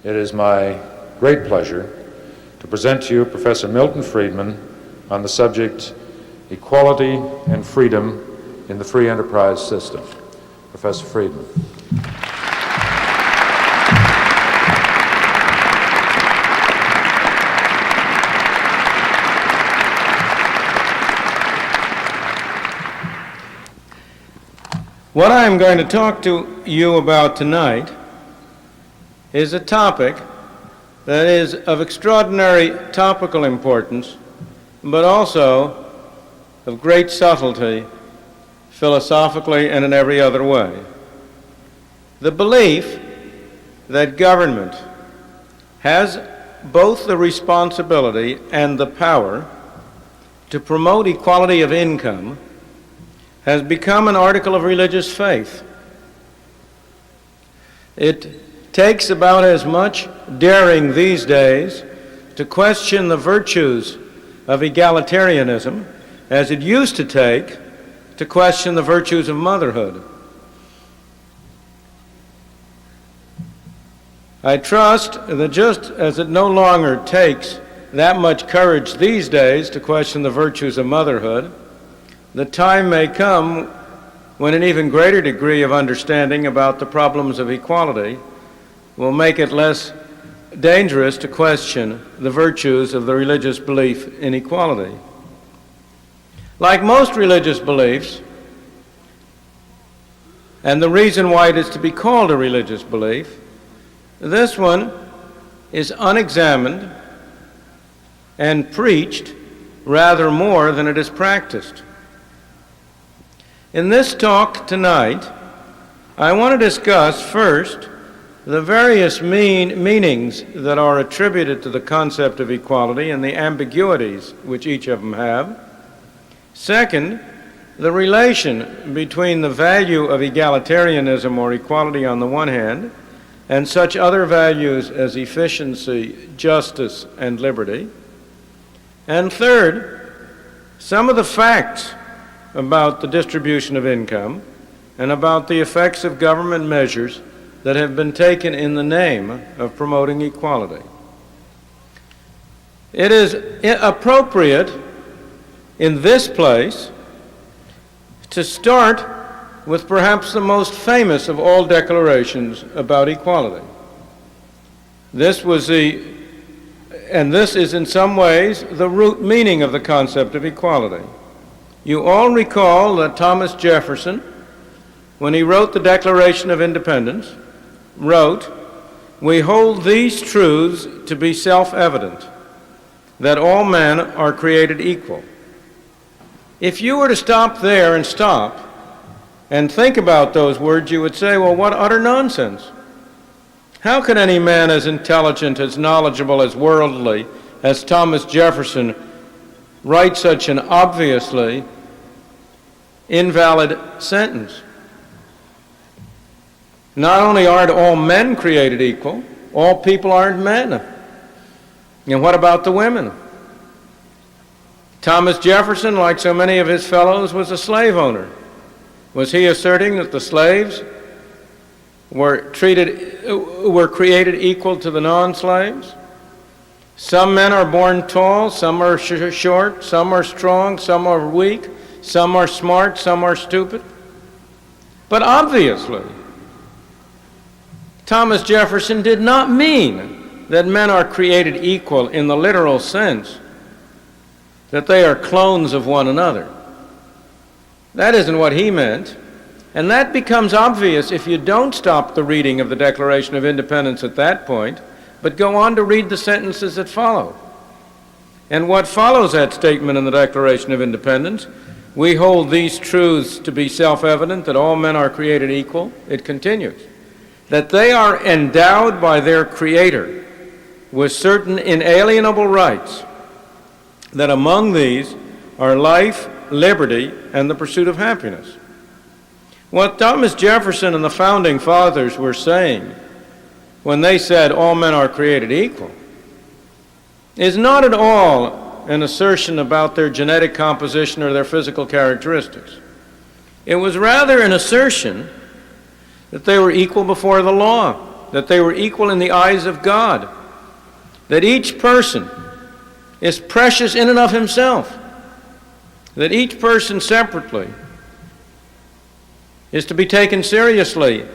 It is my great pleasure to present to you Professor Milton Friedman on the subject Equality and Freedom in the Free Enterprise System. Professor Friedman. What I am going to talk to you about tonight is a topic that is of extraordinary topical importance, but also of great subtlety, philosophically and in every other way. The belief that government has both the responsibility and the power to promote equality of income has become an article of religious faith. It takes about as much daring these days to question the virtues of egalitarianism as it used to take to question the virtues of motherhood. I trust that just as it no longer takes that much courage these days to question the virtues of motherhood, the time may come when an even greater degree of understanding about the problems of equality will make it less dangerous to question the virtues of the religious belief in equality. Like most religious beliefs, and the reason why it is to be called a religious belief, this one is unexamined and preached rather more than it is practiced. In this talk tonight, I want to discuss first the various meanings that are attributed to the concept of equality and the ambiguities which each of them have. Second, the relation between the value of egalitarianism or equality on the one hand and such other values as efficiency, justice, and liberty. And third, some of the facts about the distribution of income and about the effects of government measures that have been taken in the name of promoting equality. It is appropriate in this place to start with perhaps the most famous of all declarations about equality. This is in some ways the root meaning of the concept of equality. You all recall that Thomas Jefferson, when he wrote the Declaration of Independence, wrote, "We hold these truths to be self-evident, that all men are created equal." If you were to stop there and think about those words, you would say, well, what utter nonsense. How could any man as intelligent, as knowledgeable, as worldly as Thomas Jefferson write such an obviously invalid sentence? Not only aren't all men created equal, all people aren't men. And what about the women? Thomas Jefferson, like so many of his fellows, was a slave owner. Was he asserting that the slaves were created equal to the non-slaves? Some men are born tall, some are short, some are strong, some are weak, some are smart, some are stupid. But obviously, Thomas Jefferson did not mean that men are created equal in the literal sense, that they are clones of one another. That isn't what he meant. And that becomes obvious if you don't stop the reading of the Declaration of Independence at that point, but go on to read the sentences that follow. And what follows that statement in the Declaration of Independence, "We hold these truths to be self-evident, that all men are created equal," it continues, "that they are endowed by their Creator with certain inalienable rights, that among these are life, liberty, and the pursuit of happiness." What Thomas Jefferson and the Founding Fathers were saying when they said all men are created equal is not at all an assertion about their genetic composition or their physical characteristics. It was rather an assertion that they were equal before the law, that they were equal in the eyes of God, that each person is precious in and of himself, that each person separately is to be taken seriously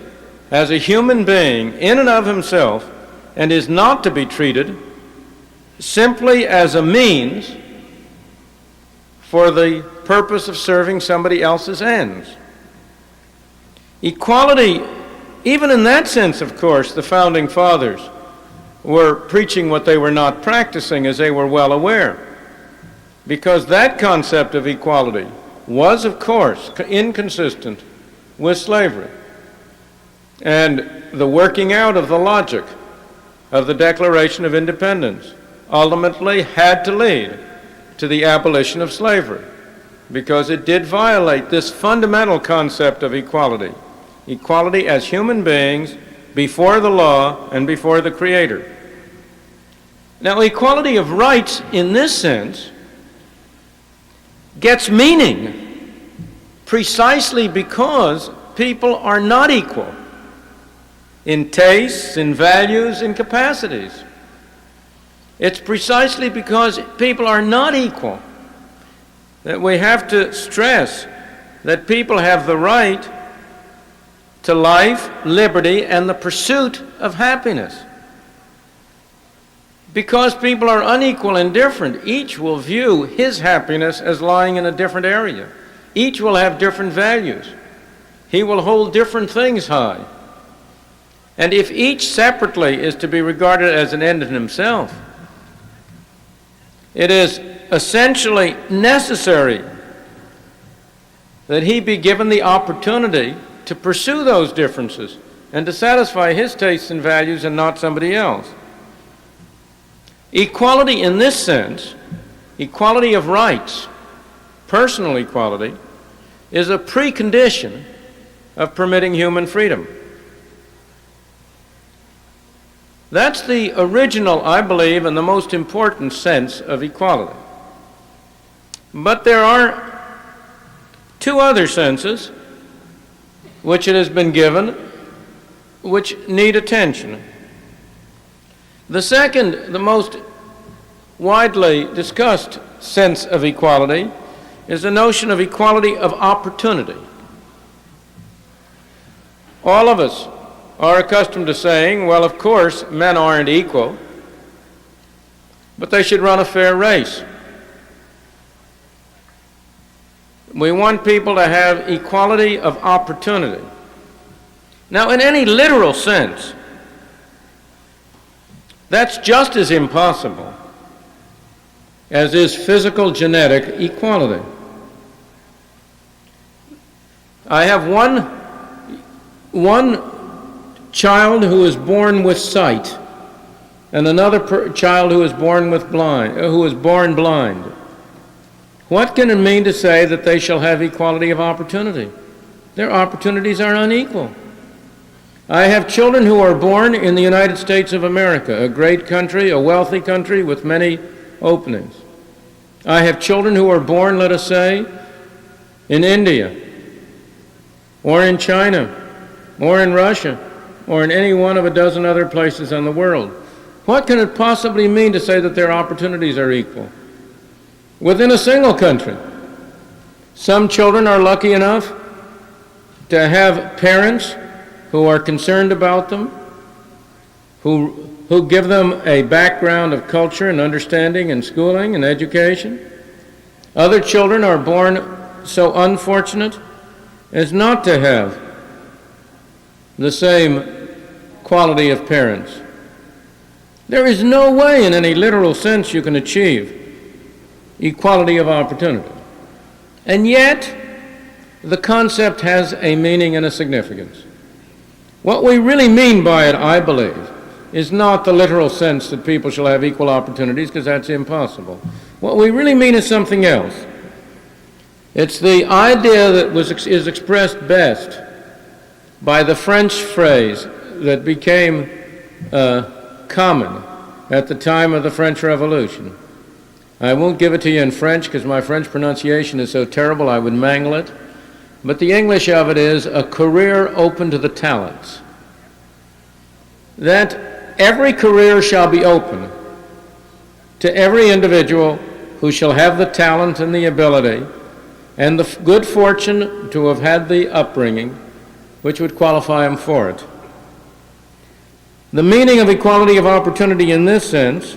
as a human being in and of himself, and is not to be treated simply as a means for the purpose of serving somebody else's ends. Equality, even in that sense, of course, the Founding Fathers were preaching what they were not practicing, as they were well aware, because that concept of equality was, of course, inconsistent with slavery. And the working out of the logic of the Declaration of Independence ultimately had to lead to the abolition of slavery, because it did violate this fundamental concept of equality. Equality as human beings before the law and before the Creator. Now, equality of rights in this sense gets meaning precisely because people are not equal in tastes, in values, in capacities. It's precisely because people are not equal that we have to stress that people have the right to life, liberty, and the pursuit of happiness. Because people are unequal and different, each will view his happiness as lying in a different area. Each will have different values. He will hold different things high. And if each separately is to be regarded as an end in himself, it is essentially necessary that he be given the opportunity to pursue those differences and to satisfy his tastes and values and not somebody else. Equality in this sense, equality of rights, personal equality, is a precondition of permitting human freedom. That's the original, I believe, and the most important sense of equality. But there are two other senses which it has been given, which need attention. The second, the most widely discussed sense of equality is the notion of equality of opportunity. All of us are accustomed to saying, well, of course, men aren't equal, but they should run a fair race. We want people to have equality of opportunity. Now, in any literal sense, that's just as impossible as is physical genetic equality. I have one child who is born with sight, and another child who is born blind. What can it mean to say that they shall have equality of opportunity? Their opportunities are unequal. I have children who are born in the United States of America, a great country, a wealthy country with many openings. I have children who are born, let us say, in India, or in China, or in Russia, or in any one of a dozen other places in the world. What can it possibly mean to say that their opportunities are equal? Within a single country, some children are lucky enough to have parents who are concerned about them, who give them a background of culture and understanding and schooling and education. Other children are born so unfortunate as not to have the same quality of parents. There is no way in any literal sense you can achieve equality of opportunity. And yet, the concept has a meaning and a significance. What we really mean by it, I believe, is not the literal sense that people shall have equal opportunities, because that's impossible. What we really mean is something else. It's the idea that is expressed best by the French phrase that became common at the time of the French Revolution. I won't give it to you in French because my French pronunciation is so terrible I would mangle it. But the English of it is a career open to the talents. that every career shall be open to every individual who shall have the talent and the ability and the good fortune to have had the upbringing which would qualify him for it. The meaning of equality of opportunity in this sense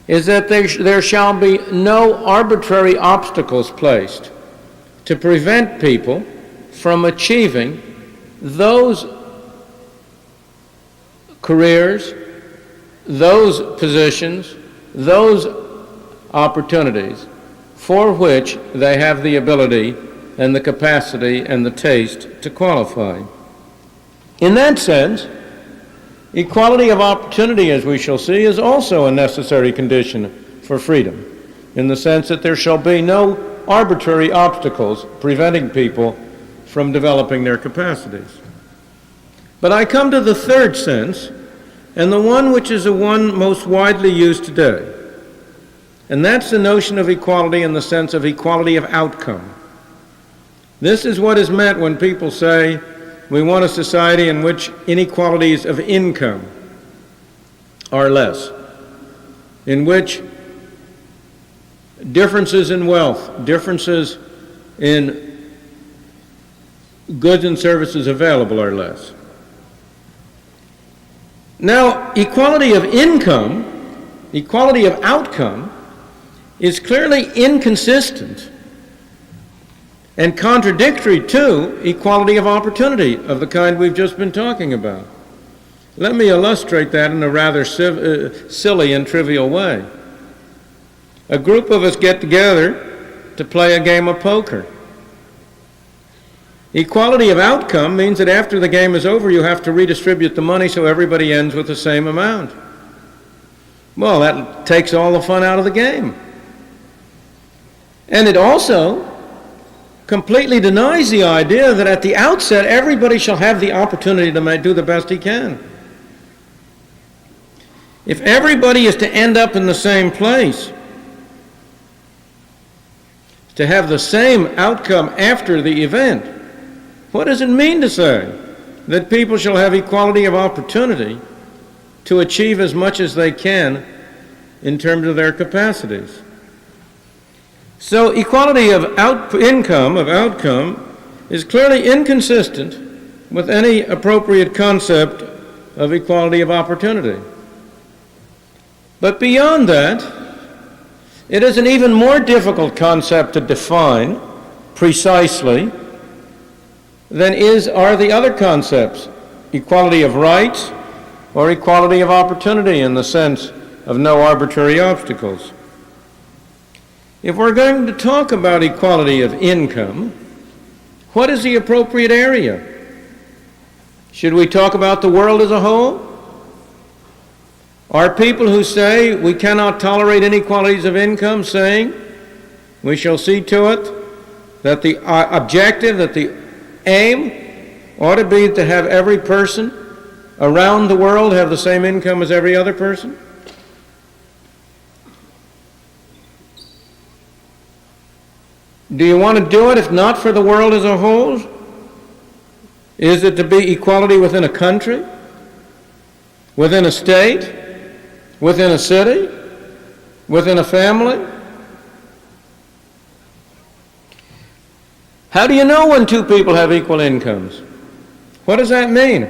is that there shall be no arbitrary obstacles placed to prevent people from achieving those careers, those positions, those opportunities for which they have the ability and the capacity and the taste to qualify. In that sense, equality of opportunity, as we shall see, is also a necessary condition for freedom, in the sense that there shall be no arbitrary obstacles preventing people from developing their capacities. But I come to the third sense, and the one which is the one most widely used today, and that's the notion of equality in the sense of equality of outcome. This is what is meant when people say we want a society in which inequalities of income are less, in which differences in wealth, differences in goods and services available are less. Now, equality of income, equality of outcome, is clearly inconsistent and contradictory to equality of opportunity of the kind we've just been talking about. Let me illustrate that in a rather silly and trivial way. A group of us get together to play a game of poker. Equality of outcome means that after the game is over, you have to redistribute the money so everybody ends with the same amount. Well, that takes all the fun out of the game. And it also completely denies the idea that at the outset everybody shall have the opportunity to do the best he can. If everybody is to end up in the same place, to have the same outcome after the event, what does it mean to say that people shall have equality of opportunity to achieve as much as they can in terms of their capacities? So equality of outcome is clearly inconsistent with any appropriate concept of equality of opportunity. But beyond that, it is an even more difficult concept to define precisely than are the other concepts, equality of rights or equality of opportunity in the sense of no arbitrary obstacles. If we're going to talk about equality of income, what is the appropriate area? Should we talk about the world as a whole? Are people who say we cannot tolerate inequalities of income saying we shall see to it that the objective, that the aim ought to be to have every person around the world have the same income as every other person? Do you want to do it if not for the world as a whole? Is it to be equality within a country, within a state, within a city, within a family? How do you know when two people have equal incomes? What does that mean?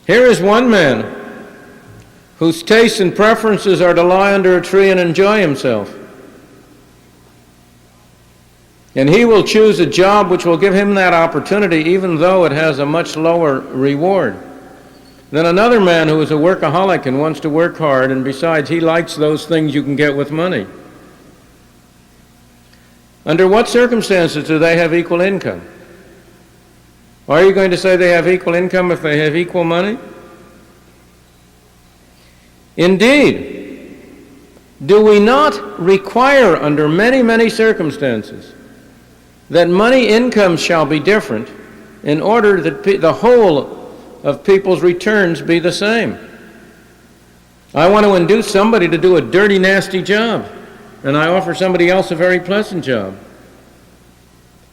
Here is one man whose tastes and preferences are to lie under a tree and enjoy himself. And he will choose a job which will give him that opportunity even though it has a much lower reward than another man who is a workaholic and wants to work hard, and besides he likes those things you can get with money. Under what circumstances do they have equal income? Are you going to say they have equal income if they have equal money? Indeed, do we not require under many, many circumstances that money income shall be different in order that the whole of people's returns be the same? I want to induce somebody to do a dirty, nasty job, and I offer somebody else a very pleasant job.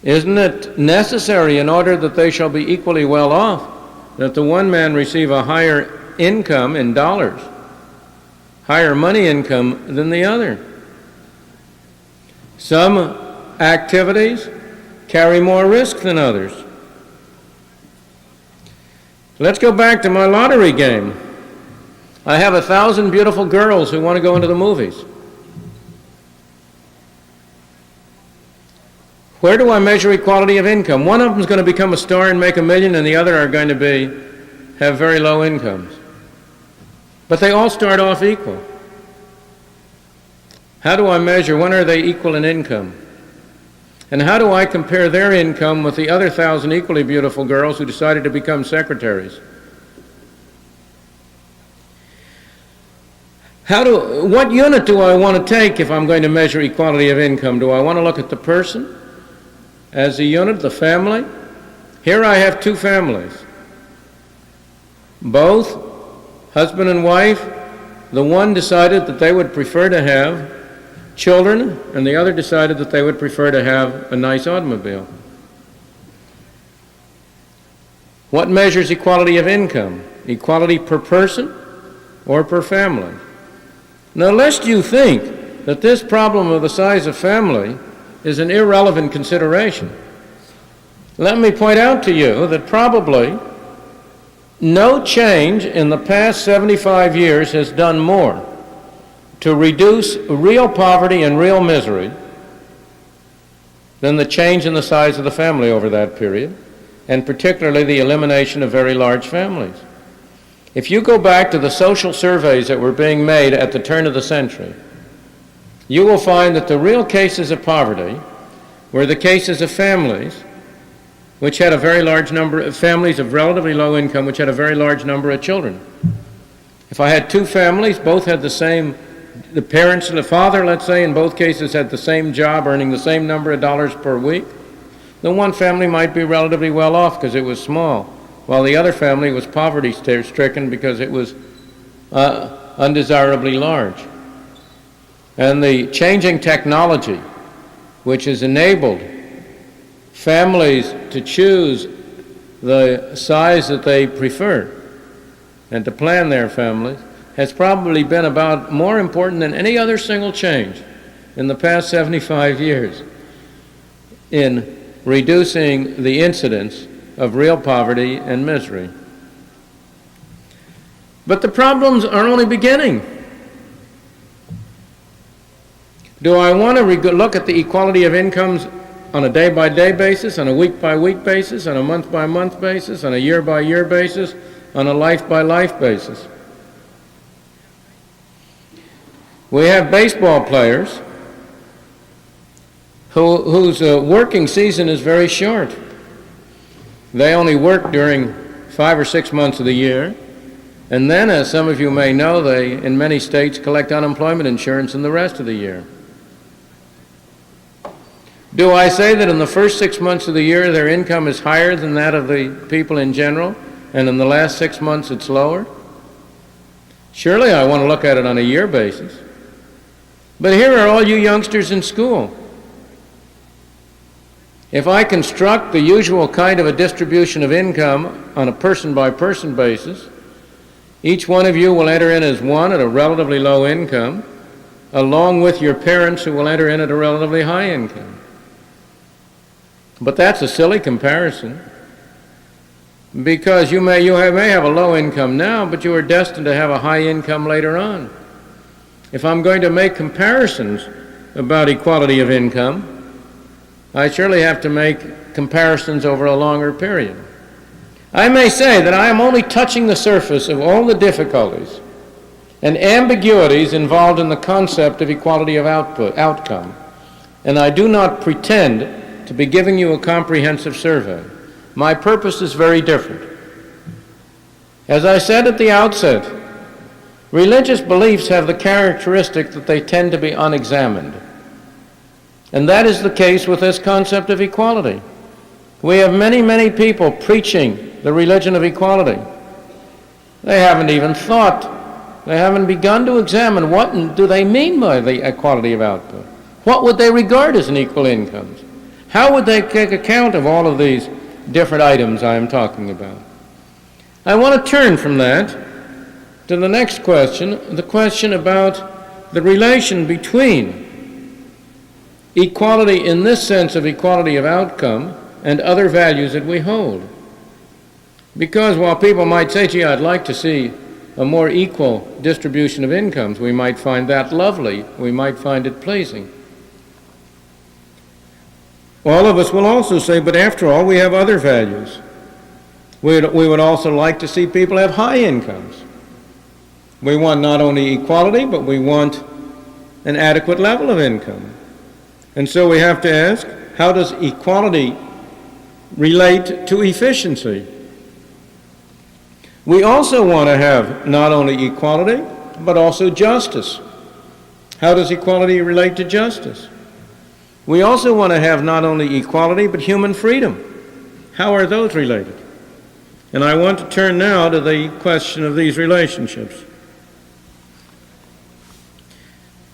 Isn't it necessary in order that they shall be equally well off that the one man receive a higher income in dollars, higher money income than the other. Some activities carry more risk than others. Let's go back to my lottery game. I have 1,000 beautiful girls who want to go into the movies. Where do I measure equality of income? One of them is going to become a star and make $1 million, and the other are going to have very low incomes. But they all start off equal. How do I measure when are they equal in income? And how do I compare their income with the other 1,000 equally beautiful girls who decided to become secretaries? What unit do I want to take if I'm going to measure equality of income? Do I want to look at the person as a unit, the family? Here I have two families. Both, husband and wife, the one decided that they would prefer to have children, and the other decided that they would prefer to have a nice automobile. What measures equality of income? Equality per person or per family? Now, lest you think that this problem of the size of family is an irrelevant consideration, let me point out to you that probably no change in the past 75 years has done more to reduce real poverty and real misery than the change in the size of the family over that period, and particularly the elimination of very large families. If you go back to the social surveys that were being made at the turn of the century, you will find that the real cases of poverty were the cases of families which had a very large number of families of relatively low income, which had a very large number of children. If I had two families, both had the parents and the father, let's say, in both cases had the same job, earning the same number of dollars per week, then one family might be relatively well off because it was small, while the other family was poverty-stricken because it was undesirably large. And the changing technology, which has enabled families to choose the size that they prefer and to plan their families, has probably been about more important than any other single change in the past 75 years in reducing the incidence of real poverty and misery. But the problems are only beginning. Do I want to look at the equality of incomes on a day-by-day basis, on a week-by-week basis, on a month-by-month basis, on a year-by-year basis, on a life-by-life basis? We have baseball players whose working season is very short. They only work during 5 or 6 months of the year, and then, as some of you may know, they, in many states, collect unemployment insurance in the rest of the year. Do I say that in the first 6 months of the year their income is higher than that of the people in general, and in the last 6 months it's lower? Surely I want to look at it on a year basis. But here are all you youngsters in school. If I construct the usual kind of a distribution of income on a person-by-person basis, each one of you will enter in as one at a relatively low income, along with your parents who will enter in at a relatively high income. But that's a silly comparison, because you may have a low income now, but you are destined to have a high income later on. If I'm going to make comparisons about equality of income, I surely have to make comparisons over a longer period. I may say that I am only touching the surface of all the difficulties and ambiguities involved in the concept of equality of outcome, and I do not pretend to be giving you a comprehensive survey. My purpose is very different. As I said at the outset, religious beliefs have the characteristic that they tend to be unexamined. And that is the case with this concept of equality. We have many, many people preaching the religion of equality. They haven't even thought, they haven't begun to examine what do they mean by the equality of output. What would they regard as an equal income? How would they take account of all of these different items I am talking about? I want to turn from that to the next question, the question about the relation between equality in this sense of equality of outcome and other values that we hold. Because while people might say, gee, I'd like to see a more equal distribution of incomes, we might find that lovely, we might find it pleasing. All of us will also say, but after all, we have other values. We would also like to see people have high incomes. We want not only equality, but we want an adequate level of income. And so we have to ask, how does equality relate to efficiency? We also want to have not only equality, but also justice. How does equality relate to justice? We also want to have not only equality, but human freedom. How are those related? And I want to turn now to the question of these relationships.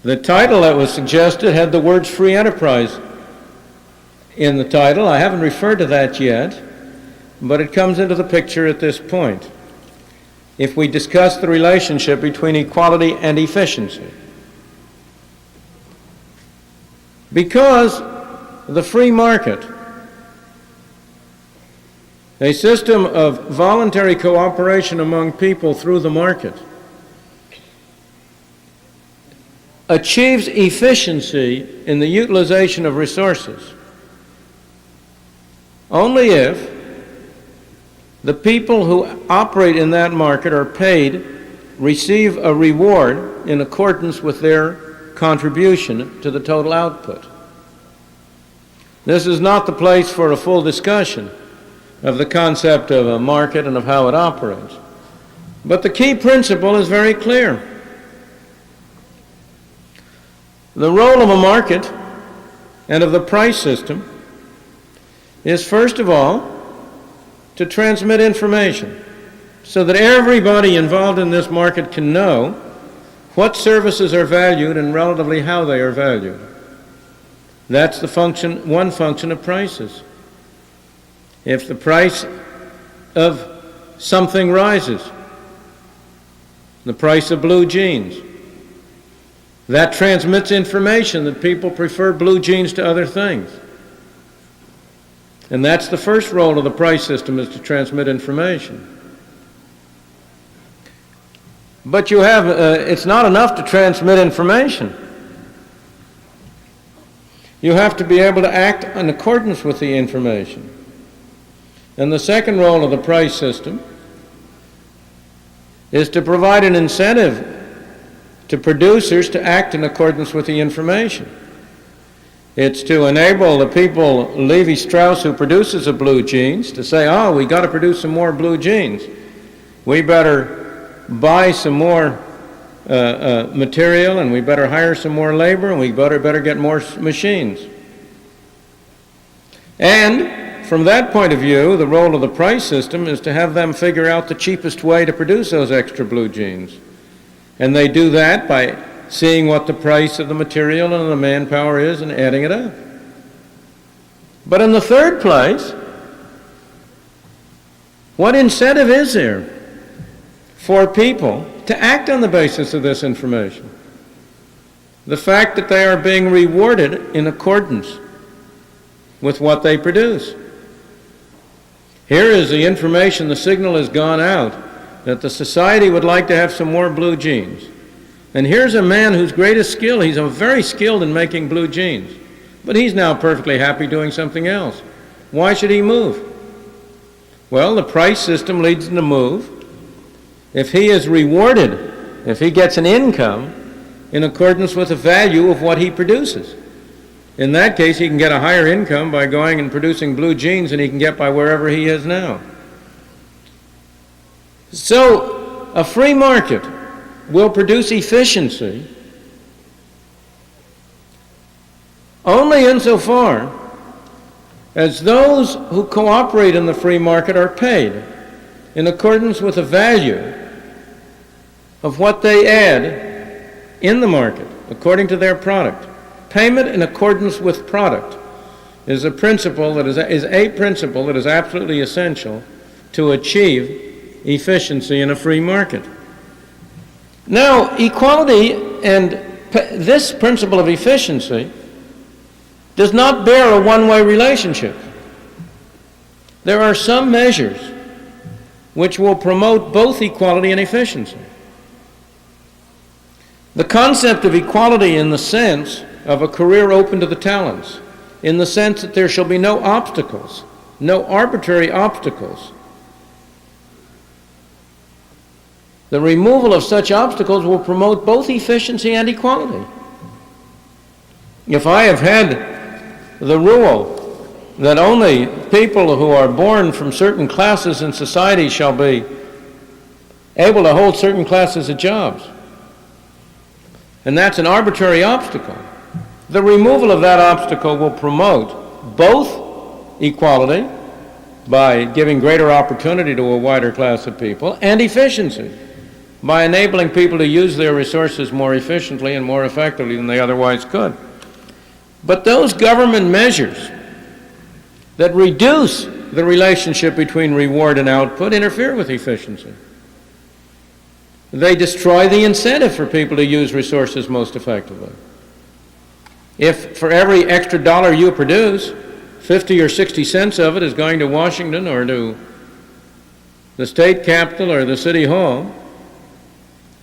The title that was suggested had the words free enterprise in the title. I haven't referred to that yet, but it comes into the picture at this point. If we discuss the relationship between equality and efficiency. Because the free market, a system of voluntary cooperation among people through the market, achieves efficiency in the utilization of resources only if the people who operate in that market are paid, receive a reward in accordance with their contribution to the total output. This is not the place for a full discussion of the concept of a market and of how it operates. But the key principle is very clear. The role of a market and of the price system is, first of all, to transmit information so that everybody involved in this market can know what services are valued and relatively how they are valued. That's the function, one function of prices. If the price of something rises, the price of blue jeans, that transmits information that people prefer blue jeans to other things. And that's the first role of the price system, is to transmit information. But you have, it's not enough to transmit information. You have to be able to act in accordance with the information. And the second role of the price system is to provide an incentive to producers to act in accordance with the information. It's to enable the people, Levi Strauss, who produces the blue jeans, to say, oh, we got to produce some more blue jeans. We better buy some more material, and we better hire some more labor, and we better get more machines. And from that point of view, the role of the price system is to have them figure out the cheapest way to produce those extra blue jeans. And they do that by seeing what the price of the material and the manpower is and adding it up. But in the third place, what incentive is there for people to act on the basis of this information? The fact that they are being rewarded in accordance with what they produce. Here is the information, the signal has gone out that the society would like to have some more blue jeans. And here's a man whose greatest skill, he's very skilled in making blue jeans, but he's now perfectly happy doing something else. Why should he move? Well, the price system leads him to move. If he is rewarded, if he gets an income in accordance with the value of what he produces, in that case he can get a higher income by going and producing blue jeans than he can get by wherever he is now. So, a free market will produce efficiency only insofar as those who cooperate in the free market are paid in accordance with the value of what they add in the market, according to their product. Payment in accordance with product is a principle that is absolutely essential to achieve efficiency in a free market. Now, equality and this principle of efficiency does not bear a one-way relationship. There are some measures which will promote both equality and efficiency. The concept of equality in the sense of a career open to the talents, in the sense that there shall be no obstacles, no arbitrary obstacles. The removal of such obstacles will promote both efficiency and equality. If I have had the rule that only people who are born from certain classes in society shall be able to hold certain classes of jobs, and that's an arbitrary obstacle, the removal of that obstacle will promote both equality by giving greater opportunity to a wider class of people, and efficiency by enabling people to use their resources more efficiently and more effectively than they otherwise could. But those government measures that reduce the relationship between reward and output interfere with efficiency. They destroy the incentive for people to use resources most effectively. If for every extra dollar you produce, 50 or 60 cents of it is going to Washington or to the state capitol or the city hall,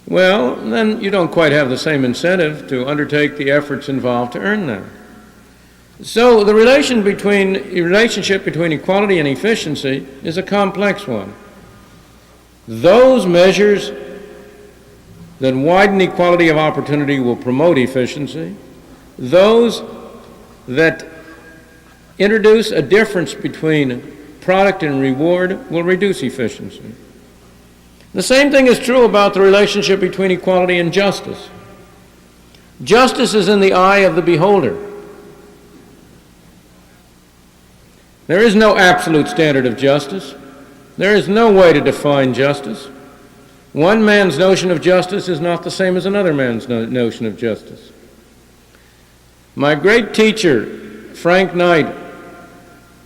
well, then you don't quite have the same incentive to undertake the efforts involved to earn that. So the relationship between equality and efficiency is a complex one. Those measures that widen equality of opportunity will promote efficiency. Those that introduce a difference between product and reward will reduce efficiency. The same thing is true about the relationship between equality and justice. Justice is in the eye of the beholder. There is no absolute standard of justice. There is no way to define justice. One man's notion of justice is not the same as another man's notion of justice. My great teacher, Frank Knight,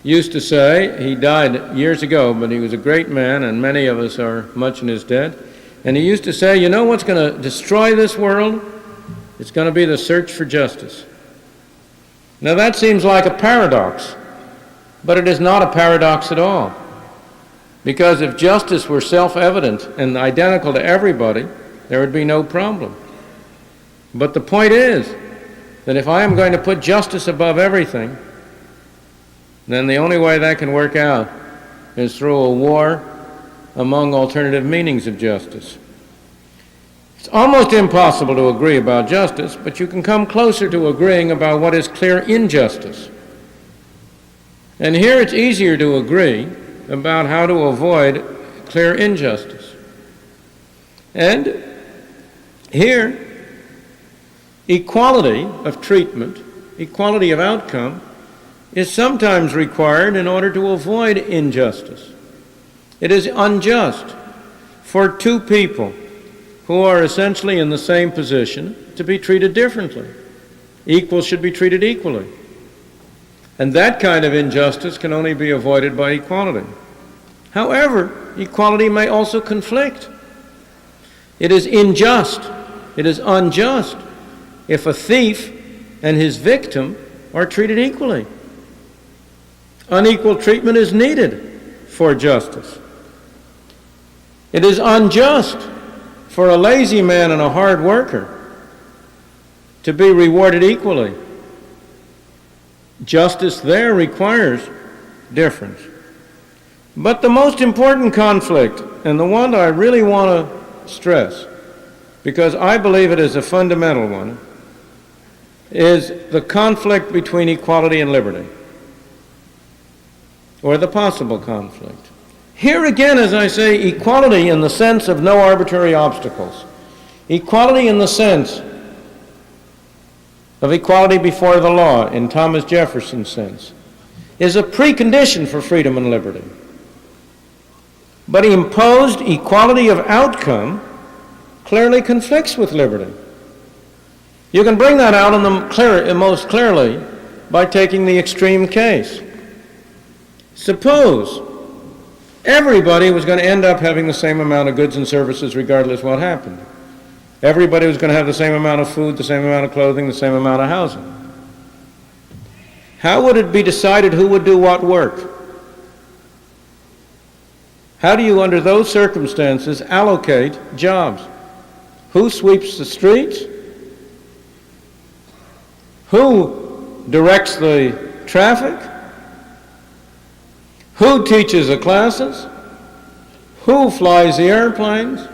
used to say, he died years ago, but he was a great man, and many of us are much in his debt, and he used to say, you know what's going to destroy this world? It's going to be the search for justice. Now that seems like a paradox, but it is not a paradox at all. Because if justice were self-evident and identical to everybody, there would be no problem. But the point is that if I am going to put justice above everything, then the only way that can work out is through a war among alternative meanings of justice. It's almost impossible to agree about justice, but you can come closer to agreeing about what is clear injustice. And here it's easier to agree about how to avoid clear injustice. And here, equality of treatment, equality of outcome, is sometimes required in order to avoid injustice. It is unjust for two people who are essentially in the same position to be treated differently. Equals should be treated equally. And that kind of injustice can only be avoided by equality. However, equality may also conflict. It is unjust if a thief and his victim are treated equally. Unequal treatment is needed for justice. It is unjust for a lazy man and a hard worker to be rewarded equally. Justice there requires difference. But the most important conflict, and the one I really want to stress, because I believe it is a fundamental one, is the conflict between equality and liberty, or the possible conflict. Here again, as I say, equality in the sense of no arbitrary obstacles. Equality in the sense of equality before the law, in Thomas Jefferson's sense, is a precondition for freedom and liberty. But imposed equality of outcome clearly conflicts with liberty. You can bring that out most clearly by taking the extreme case. Suppose everybody was going to end up having the same amount of goods and services regardless what happened. Everybody was going to have the same amount of food, the same amount of clothing, the same amount of housing. How would it be decided who would do what work? How do you, under those circumstances, allocate jobs? Who sweeps the streets? Who directs the traffic? Who teaches the classes? Who flies the airplanes?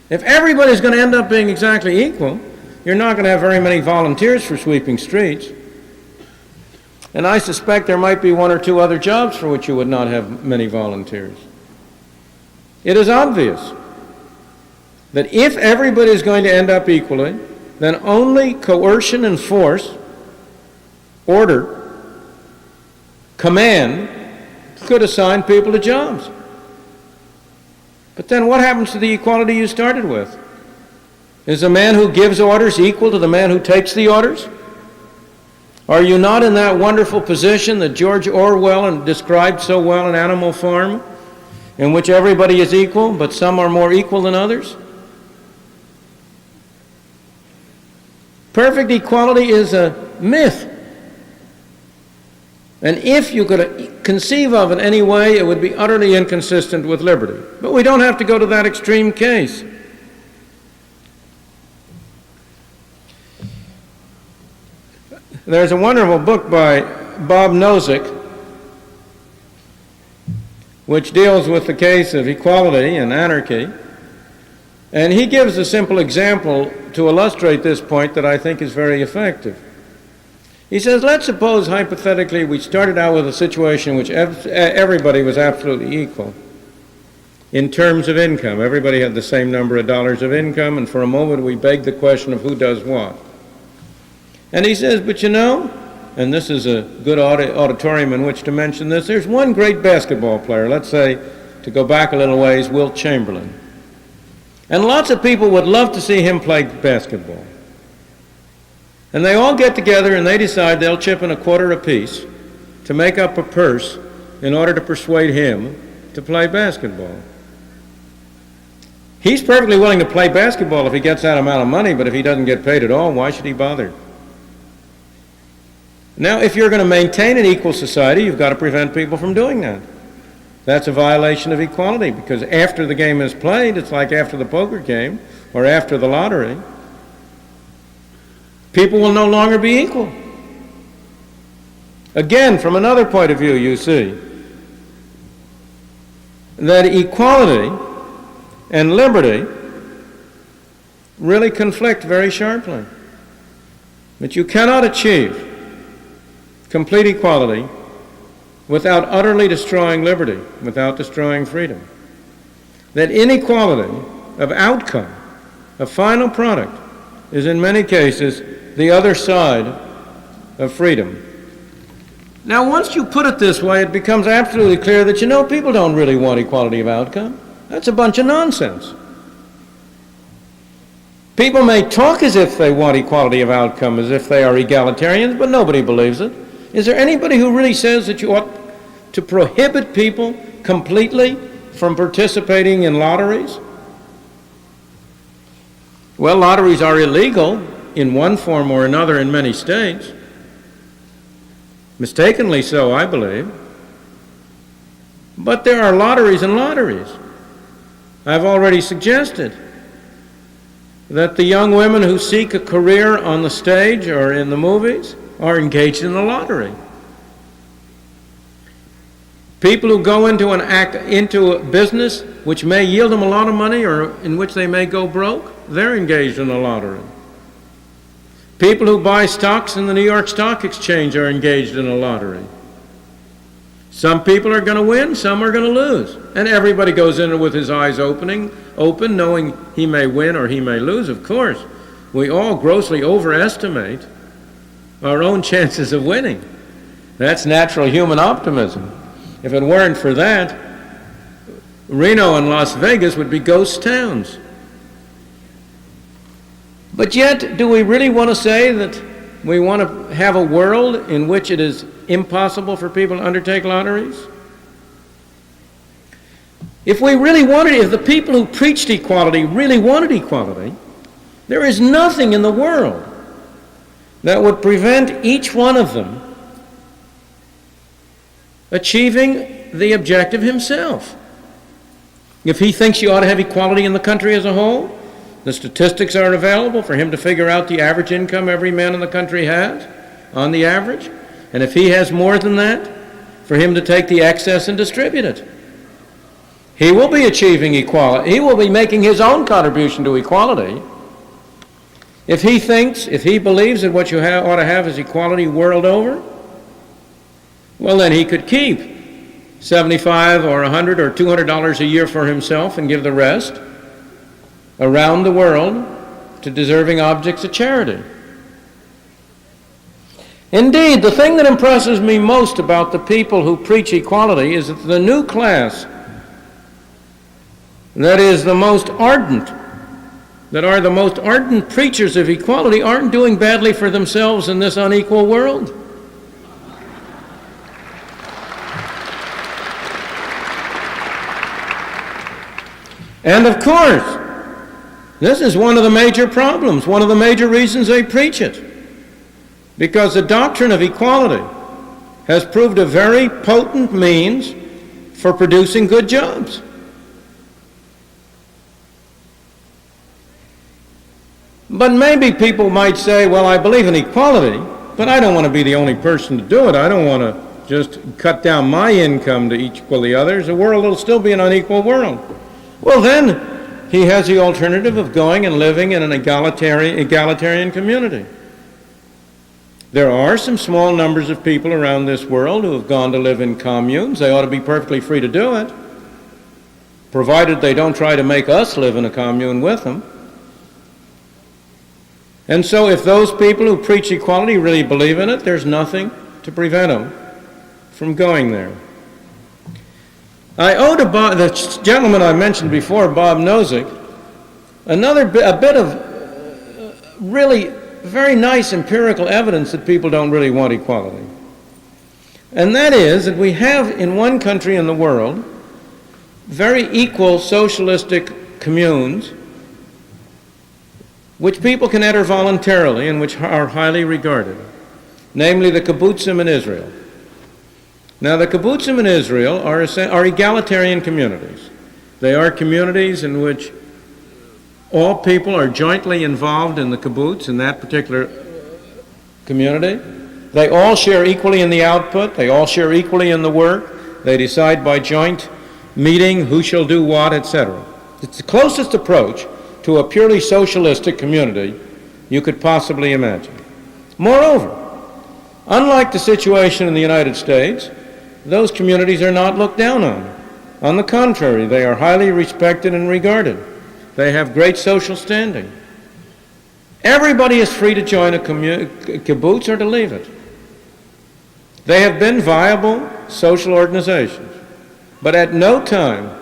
If everybody's going to end up being exactly equal, you're not going to have very many volunteers for sweeping streets. And I suspect there might be one or two other jobs for which you would not have many volunteers. It is obvious that if everybody is going to end up equally, then only coercion and force, order, command, could assign people to jobs. But then what happens to the equality you started with? Is the man who gives orders equal to the man who takes the orders? Are you not in that wonderful position that George Orwell described so well in Animal Farm, in which everybody is equal, but some are more equal than others? Perfect equality is a myth. And if you could conceive of it in any way, it would be utterly inconsistent with liberty. But we don't have to go to that extreme case. There's a wonderful book by Bob Nozick which deals with the case of equality and anarchy. And he gives a simple example to illustrate this point that I think is very effective. He says, let's suppose hypothetically we started out with a situation in which everybody was absolutely equal in terms of income. Everybody had the same number of dollars of income, and for a moment we begged the question of who does what. And he says, but you know, and this is a good auditorium in which to mention this, there's one great basketball player, let's say, to go back a little ways, Wilt Chamberlain. And lots of people would love to see him play basketball. And they all get together and they decide they'll chip in a quarter apiece to make up a purse in order to persuade him to play basketball. He's perfectly willing to play basketball if he gets that amount of money, but if he doesn't get paid at all, why should he bother? Now, if you're going to maintain an equal society, you've got to prevent people from doing that. That's a violation of equality, because after the game is played, it's like after the poker game or after the lottery. People will no longer be equal. Again, from another point of view, you see that equality and liberty really conflict very sharply. But you cannot achieve complete equality without utterly destroying liberty, without destroying freedom. That inequality of outcome, of final product, is in many cases the other side of freedom. Now, once you put it this way, it becomes absolutely clear that, you know, people don't really want equality of outcome. That's a bunch of nonsense. People may talk as if they want equality of outcome, as if they are egalitarians, but nobody believes it. Is there anybody who really says that you ought to prohibit people completely from participating in lotteries? Well, lotteries are illegal in one form or another in many states. Mistakenly so, I believe. But there are lotteries and lotteries. I've already suggested that the young women who seek a career on the stage or in the movies are engaged in a lottery. People who go into a business which may yield them a lot of money or in which they may go broke, they're engaged in a lottery. People who buy stocks in the New York Stock Exchange are engaged in a lottery. Some people are going to win, some are going to lose. And everybody goes in with his eyes open, knowing he may win or he may lose, of course. We all grossly overestimate our own chances of winning. That's natural human optimism. If it weren't for that, Reno and Las Vegas would be ghost towns. But yet, do we really want to say that we want to have a world in which it is impossible for people to undertake lotteries? If the people who preached equality really wanted equality, there is nothing in the world that would prevent each one of them achieving the objective himself. If he thinks you ought to have equality in the country as a whole, the statistics are available for him to figure out the average income every man in the country has, on the average. And if he has more than that, for him to take the excess and distribute it. He will be achieving equality. He will be making his own contribution to equality. If he believes that what you ought to have is equality world over, well, then he could keep $75 or $100 or $200 a year for himself and give the rest around the world to deserving objects of charity. Indeed, the thing that impresses me most about the people who preach equality is that the new class that is the most ardent, that are the most ardent preachers of equality, aren't doing badly for themselves in this unequal world. And of course, this is one of the major problems, one of the major reasons they preach it. Because the doctrine of equality has proved a very potent means for producing good jobs. But maybe people might say, well, I believe in equality, but I don't want to be the only person to do it. I don't want to just cut down my income to equal the others. The world will still be an unequal world. Well, then he has the alternative of going and living in an egalitarian community. There are some small numbers of people around this world who have gone to live in communes. They ought to be perfectly free to do it, provided they don't try to make us live in a commune with them. And so if those people who preach equality really believe in it, there's nothing to prevent them from going there. I owe to the gentleman I mentioned before, Bob Nozick, a bit of really very nice empirical evidence that people don't really want equality. And that is that we have in one country in the world very equal socialistic communes which people can enter voluntarily and which are highly regarded, namely the kibbutzim in Israel. Now, the kibbutzim in Israel are egalitarian communities. They are communities in which all people are jointly involved in the kibbutz, in that particular community. They all share equally in the output. They all share equally in the work. They decide by joint meeting who shall do what, etc. It's the closest approach to a purely socialistic community you could possibly imagine. Moreover, unlike the situation in the United States, those communities are not looked down on. On the contrary, they are highly respected and regarded. They have great social standing. Everybody is free to join a kibbutz or to leave it. They have been viable social organizations, but at no time,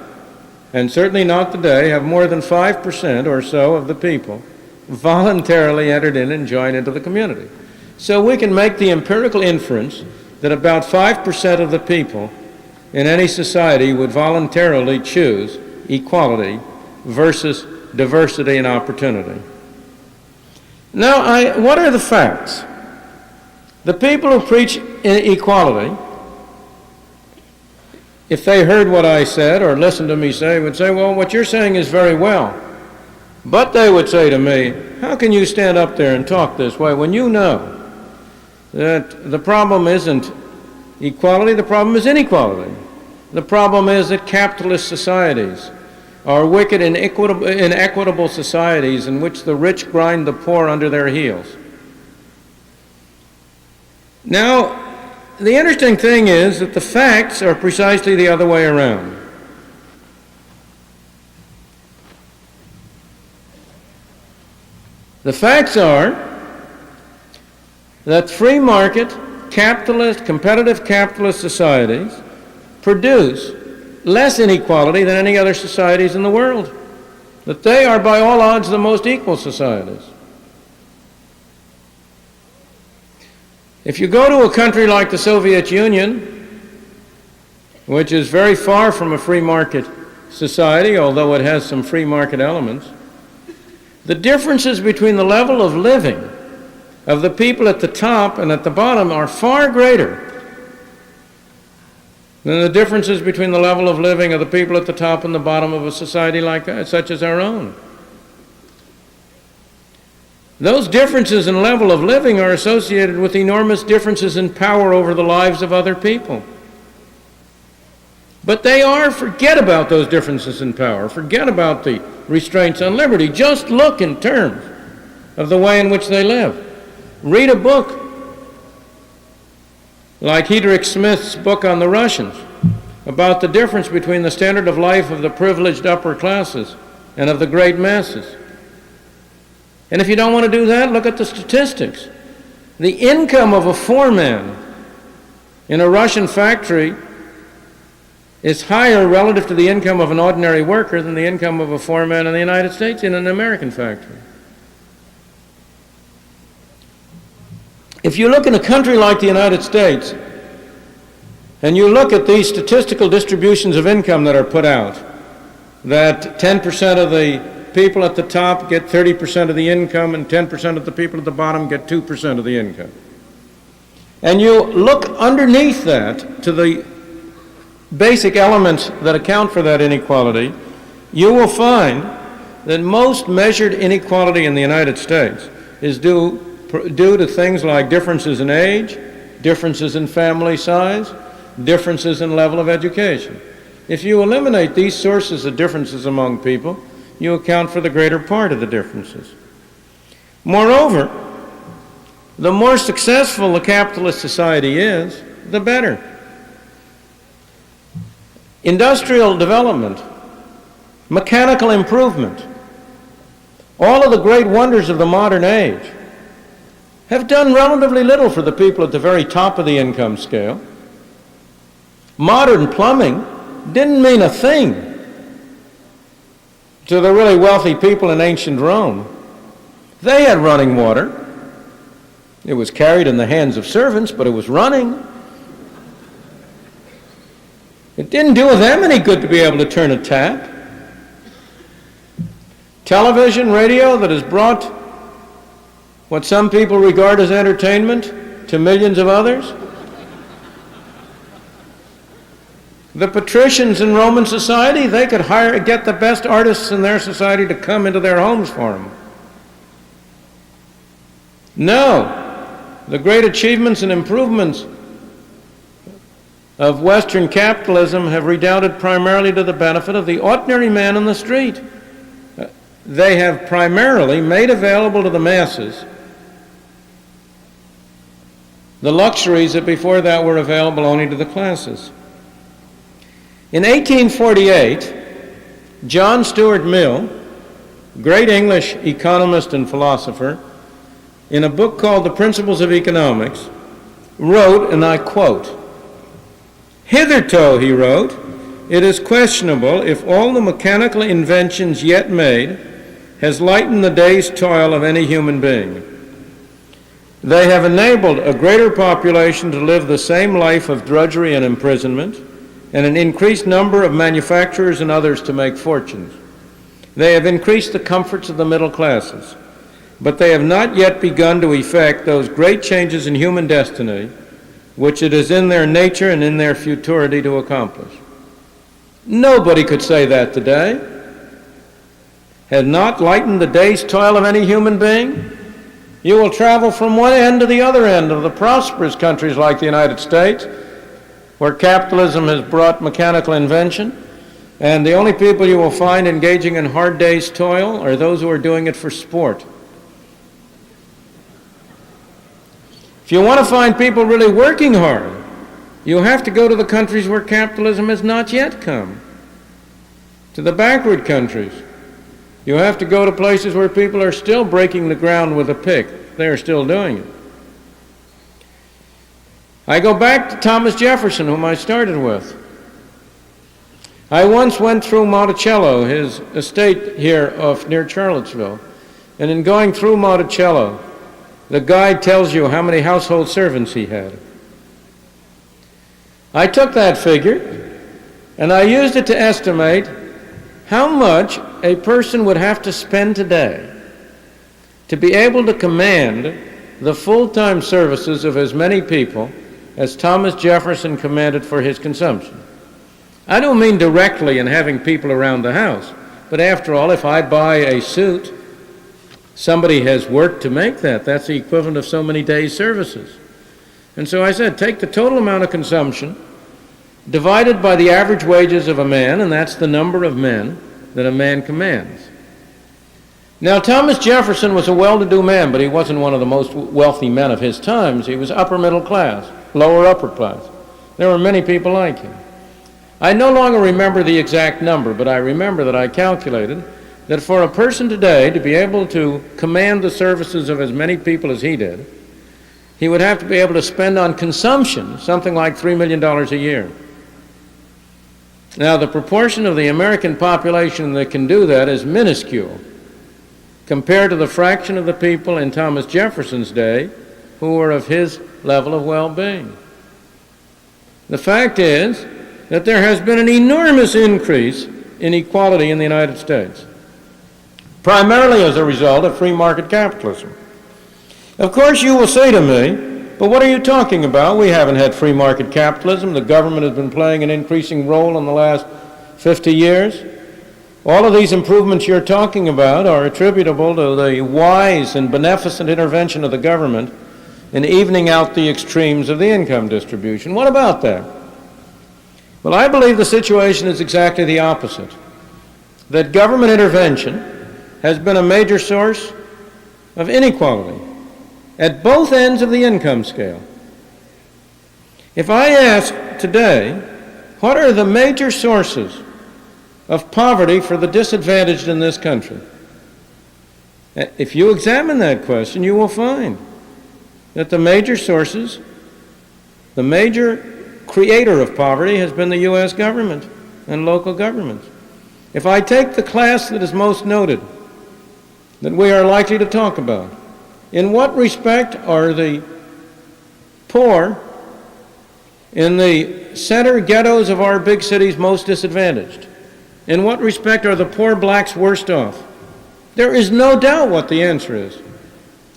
and certainly not today, have more than 5% or so of the people voluntarily entered in and joined into the community. So we can make the empirical inference that about 5% of the people in any society would voluntarily choose equality versus diversity and opportunity. Now, what are the facts? The people who preach equality, if they heard what I said or listened to me say, would say, well, what you're saying is very well. But they would say to me, how can you stand up there and talk this way when you know that the problem isn't equality, the problem is inequality. The problem is that capitalist societies are wicked and inequitable societies in which the rich grind the poor under their heels. Now, the interesting thing is that the facts are precisely the other way around. The facts are that free market, competitive capitalist societies produce less inequality than any other societies in the world. That they are by all odds the most equal societies. If you go to a country like the Soviet Union, which is very far from a free market society, although it has some free market elements, the differences between the level of living of the people at the top and at the bottom are far greater than the differences between the level of living of the people at the top and the bottom of a society like that, such as our own. Those differences in level of living are associated with enormous differences in power over the lives of other people. But forget about those differences in power, forget about the restraints on liberty, just look in terms of the way in which they live. Read a book like Hedrick Smith's book on the Russians, about the difference between the standard of life of the privileged upper classes and of the great masses. And if you don't want to do that, look at the statistics. The income of a foreman in a Russian factory is higher relative to the income of an ordinary worker than the income of a foreman in the United States in an American factory. If you look in a country like the United States, and you look at these statistical distributions of income that are put out, that 10% of the people at the top get 30% of the income and 10% of the people at the bottom get 2% of the income, and you look underneath that to the basic elements that account for that inequality, you will find that most measured inequality in the United States is due to things like differences in age, differences in family size, differences in level of education. If you eliminate these sources of differences among people, you account for the greater part of the differences. Moreover, the more successful a capitalist society is, the better. Industrial development, mechanical improvement, all of the great wonders of the modern age have done relatively little for the people at the very top of the income scale. Modern plumbing didn't mean a thing to the really wealthy people in ancient Rome. They had running water. It was carried in the hands of servants, but it was running. It didn't do them any good to be able to turn a tap. Television, radio that has brought what some people regard as entertainment to millions of others. The patricians in Roman society, they could get the best artists in their society to come into their homes for them. No, the great achievements and improvements of Western capitalism have redounded primarily to the benefit of the ordinary man on the street. They have primarily made available to the masses the luxuries that before that were available only to the classes. In 1848, John Stuart Mill, great English economist and philosopher, in a book called The Principles of Economics, wrote, and I quote, "Hitherto," he wrote, "it is questionable if all the mechanical inventions yet made has lightened the day's toil of any human being. They have enabled a greater population to live the same life of drudgery and imprisonment, and an increased number of manufacturers and others to make fortunes. They have increased the comforts of the middle classes, but they have not yet begun to effect those great changes in human destiny which it is in their nature and in their futurity to accomplish." Nobody could say that today. Had not lightened the day's toil of any human being. You will travel from one end to the other end of the prosperous countries like the United States, where capitalism has brought mechanical invention, and the only people you will find engaging in hard day's toil are those who are doing it for sport. If you want to find people really working hard, you have to go to the countries where capitalism has not yet come, to the backward countries. You have to go to places where people are still breaking the ground with a pick. They are still doing it. I go back to Thomas Jefferson, whom I started with. I once went through Monticello, his estate here near Charlottesville, and in going through Monticello, the guide tells you how many household servants he had. I took that figure and I used it to estimate how much a person would have to spend today to be able to command the full-time services of as many people as Thomas Jefferson commanded for his consumption. I don't mean directly in having people around the house, but after all, if I buy a suit, somebody has worked to make that. That's the equivalent of so many days' services. And so I said, take the total amount of consumption divided by the average wages of a man, and that's the number of men that a man commands. Now, Thomas Jefferson was a well-to-do man, but he wasn't one of the most wealthy men of his times. He was upper middle class, lower upper class. There were many people like him. I no longer remember the exact number, but I remember that I calculated that for a person today to be able to command the services of as many people as he did, he would have to be able to spend on consumption something like $3 million a year. Now, the proportion of the American population that can do that is minuscule compared to the fraction of the people in Thomas Jefferson's day who were of his level of well-being. The fact is that there has been an enormous increase in equality in the United States, primarily as a result of free market capitalism. Of course, you will say to me, but what are you talking about? We haven't had free market capitalism. The government has been playing an increasing role in the last 50 years. All of these improvements you're talking about are attributable to the wise and beneficent intervention of the government in evening out the extremes of the income distribution. What about that? Well, I believe the situation is exactly the opposite. That government intervention has been a major source of inequality at both ends of the income scale. If I ask today, what are the major sources of poverty for the disadvantaged in this country? If you examine that question, you will find that the major sources, the major creator of poverty has been the U.S. government and local governments. If I take the class that is most noted, that we are likely to talk about, in what respect are the poor in the center ghettos of our big cities most disadvantaged? In what respect are the poor blacks worst off? There is no doubt what the answer is.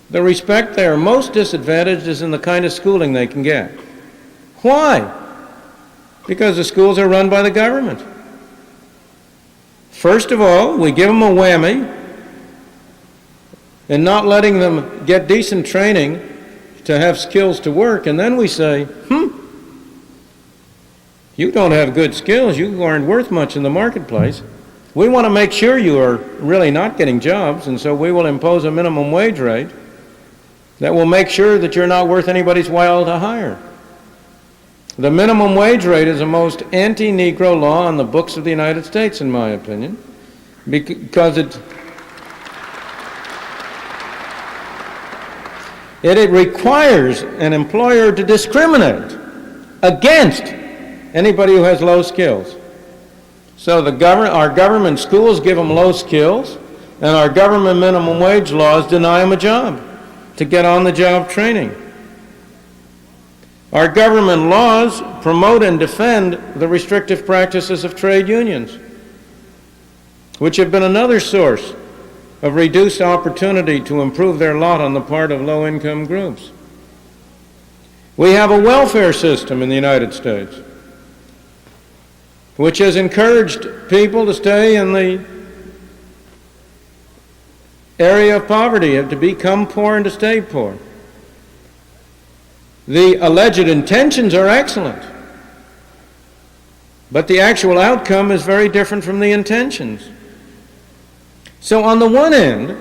The respect they are most disadvantaged is in the kind of schooling they can get. Why? Because the schools are run by the government. First of all, we give them a whammy in not letting them get decent training to have skills to work, and then we say, you don't have good skills, you aren't worth much in the marketplace. We want to make sure you are really not getting jobs, and so we will impose a minimum wage rate that will make sure that you're not worth anybody's while to hire. The minimum wage rate is the most anti-Negro law on the books of the United States, in my opinion, because it requires an employer to discriminate against anybody who has low skills. So our government schools give them low skills, and our government minimum wage laws deny them a job to get on-the-job training. Our government laws promote and defend the restrictive practices of trade unions, which have been another source of reduced opportunity to improve their lot on the part of low-income groups. We have a welfare system in the United States which has encouraged people to stay in the area of poverty, to become poor and to stay poor. The alleged intentions are excellent, but the actual outcome is very different from the intentions. So on the one end,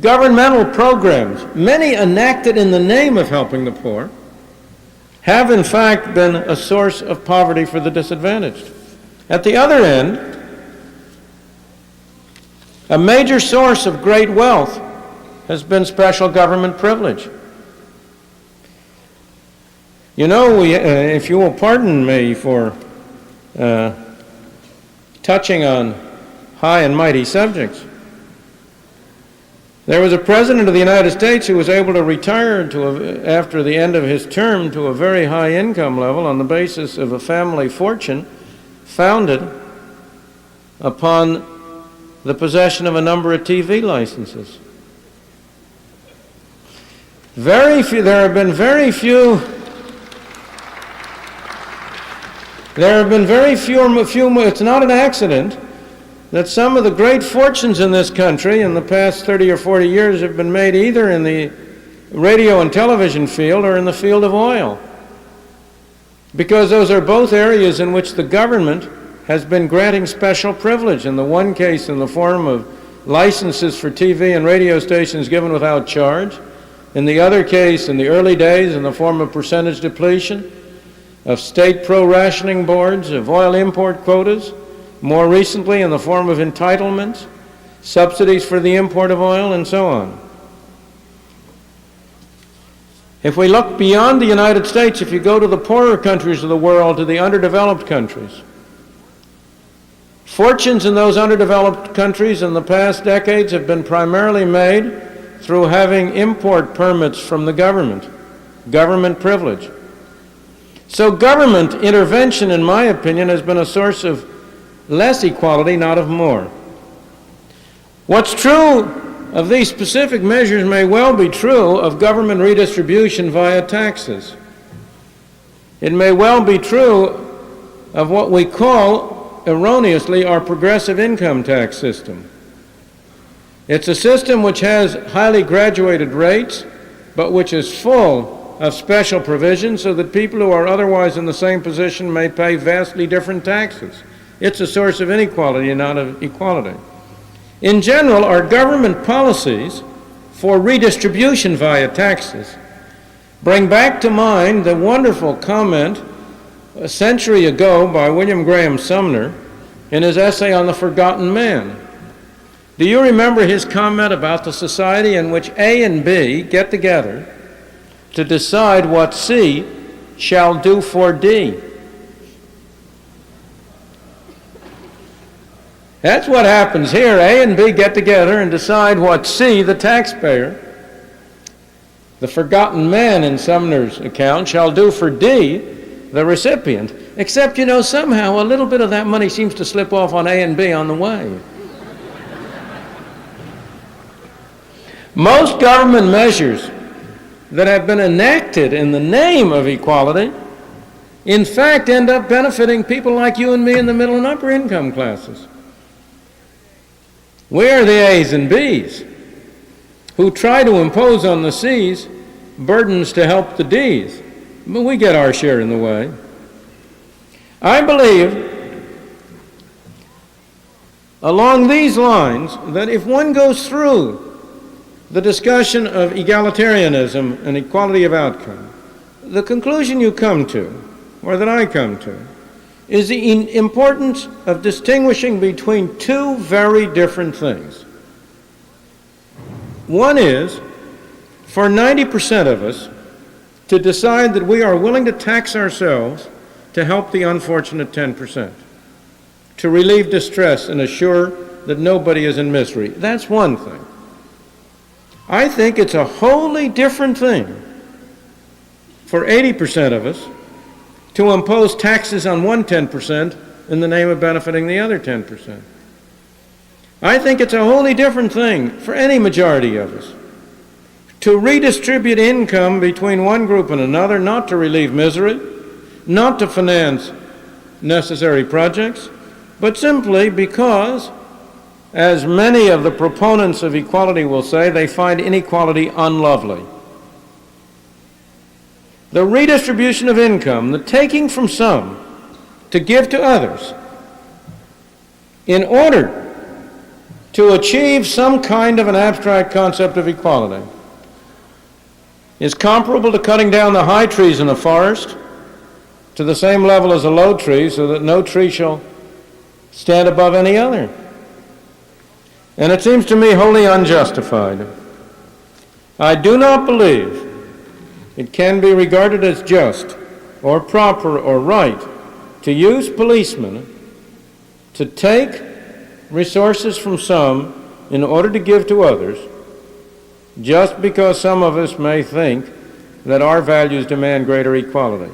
governmental programs, many enacted in the name of helping the poor, have in fact been a source of poverty for the disadvantaged. At the other end, a major source of great wealth has been special government privilege. You know, if you will pardon me for touching on high and mighty subjects, there was a president of the United States who was able to retire after the end of his term to a very high income level on the basis of a family fortune founded upon the possession of a number of TV licenses. There have been very few, it's not an accident that some of the great fortunes in this country in the past 30 or 40 years have been made either in the radio and television field or in the field of oil. Because those are both areas in which the government has been granting special privilege, in the one case in the form of licenses for TV and radio stations given without charge, in the other case in the early days in the form of percentage depletion, of state pro-rationing boards, of oil import quotas, more recently in the form of entitlements, subsidies for the import of oil, and so on. If we look beyond the United States, if you go to the poorer countries of the world, to the underdeveloped countries, fortunes in those underdeveloped countries in the past decades have been primarily made through having import permits from the government privilege. So government intervention, in my opinion, has been a source of less equality, not of more. What's true of these specific measures may well be true of government redistribution via taxes. It may well be true of what we call, erroneously, our progressive income tax system. It's a system which has highly graduated rates, but which is full of special provisions so that people who are otherwise in the same position may pay vastly different taxes. It's a source of inequality and not of equality. In general, our government policies for redistribution via taxes bring back to mind the wonderful comment a century ago by William Graham Sumner in his essay on the Forgotten Man. Do you remember his comment about the society in which A and B get together to decide what C shall do for D? That's what happens here. A and B get together and decide what C, the taxpayer, the forgotten man in Sumner's account, shall do for D, the recipient. Except, somehow a little bit of that money seems to slip off on A and B on the way. Most government measures that have been enacted in the name of equality, in fact, end up benefiting people like you and me in the middle and upper income classes. We are the A's and B's who try to impose on the C's burdens to help the D's, but we get our share in the way. I believe along these lines that if one goes through the discussion of egalitarianism and equality of outcome, the conclusion you come to, or that I come to, is the importance of distinguishing between two very different things. One is for 90% of us to decide that we are willing to tax ourselves to help the unfortunate 10%, to relieve distress and assure that nobody is in misery. That's one thing. I think it's a wholly different thing for 80% of us to impose taxes on one 10% in the name of benefiting the other 10%. I think it's a wholly different thing for any majority of us to redistribute income between one group and another, not to relieve misery, not to finance necessary projects, but simply because, as many of the proponents of equality will say, they find inequality unlovely. The redistribution of income, the taking from some to give to others, in order to achieve some kind of an abstract concept of equality, is comparable to cutting down the high trees in a forest to the same level as a low tree so that no tree shall stand above any other. And it seems to me wholly unjustified. I do not believe it can be regarded as just or proper or right to use policemen to take resources from some in order to give to others, just because some of us may think that our values demand greater equality.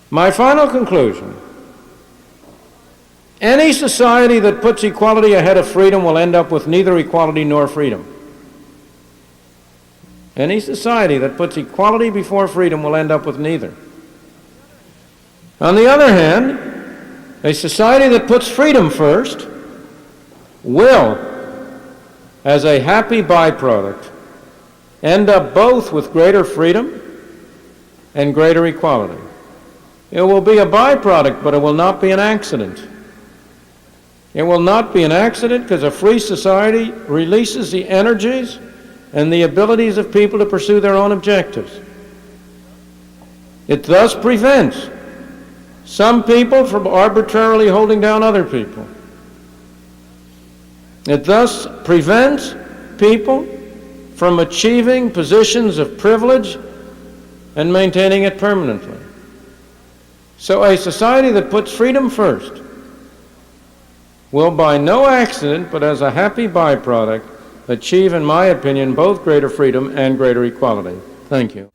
My final conclusion Any society that puts equality ahead of freedom will end up with neither equality nor freedom. Any society that puts equality before freedom will end up with neither. On the other hand, a society that puts freedom first will, as a happy byproduct, end up both with greater freedom and greater equality. It will be a byproduct, but it will not be an accident. It will not be an accident because a free society releases the energies and the abilities of people to pursue their own objectives. It thus prevents some people from arbitrarily holding down other people. It thus prevents people from achieving positions of privilege and maintaining it permanently. So a society that puts freedom first will by no accident, but as a happy byproduct, achieve, in my opinion, both greater freedom and greater equality. Thank you.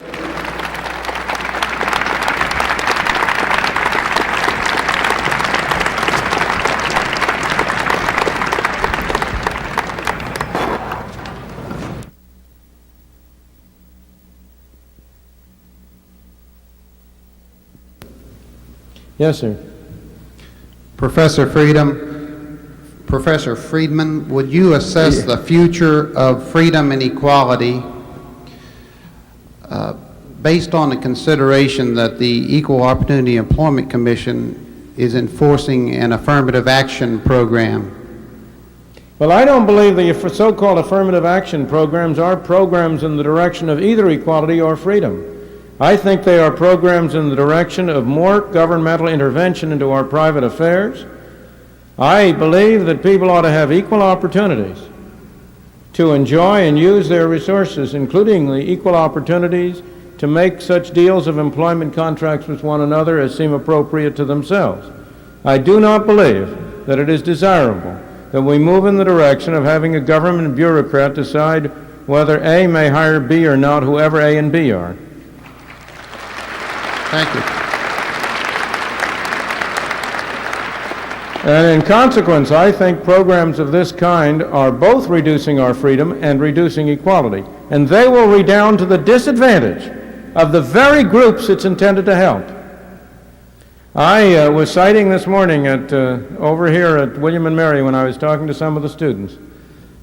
Yes, sir. Professor Friedman, would you assess the future of freedom and equality based on the consideration that the Equal Opportunity Employment Commission is enforcing an affirmative action program? Well, I don't believe the so-called affirmative action programs are programs in the direction of either equality or freedom. I think they are programs in the direction of more governmental intervention into our private affairs. I believe that people ought to have equal opportunities to enjoy and use their resources, including the equal opportunities to make such deals of employment contracts with one another as seem appropriate to themselves. I do not believe that it is desirable that we move in the direction of having a government bureaucrat decide whether A may hire B or not, whoever A and B are. Thank you. And in consequence, I think programs of this kind are both reducing our freedom and reducing equality. And they will redound to the disadvantage of the very groups it's intended to help. I was citing this morning over here at William & Mary when I was talking to some of the students,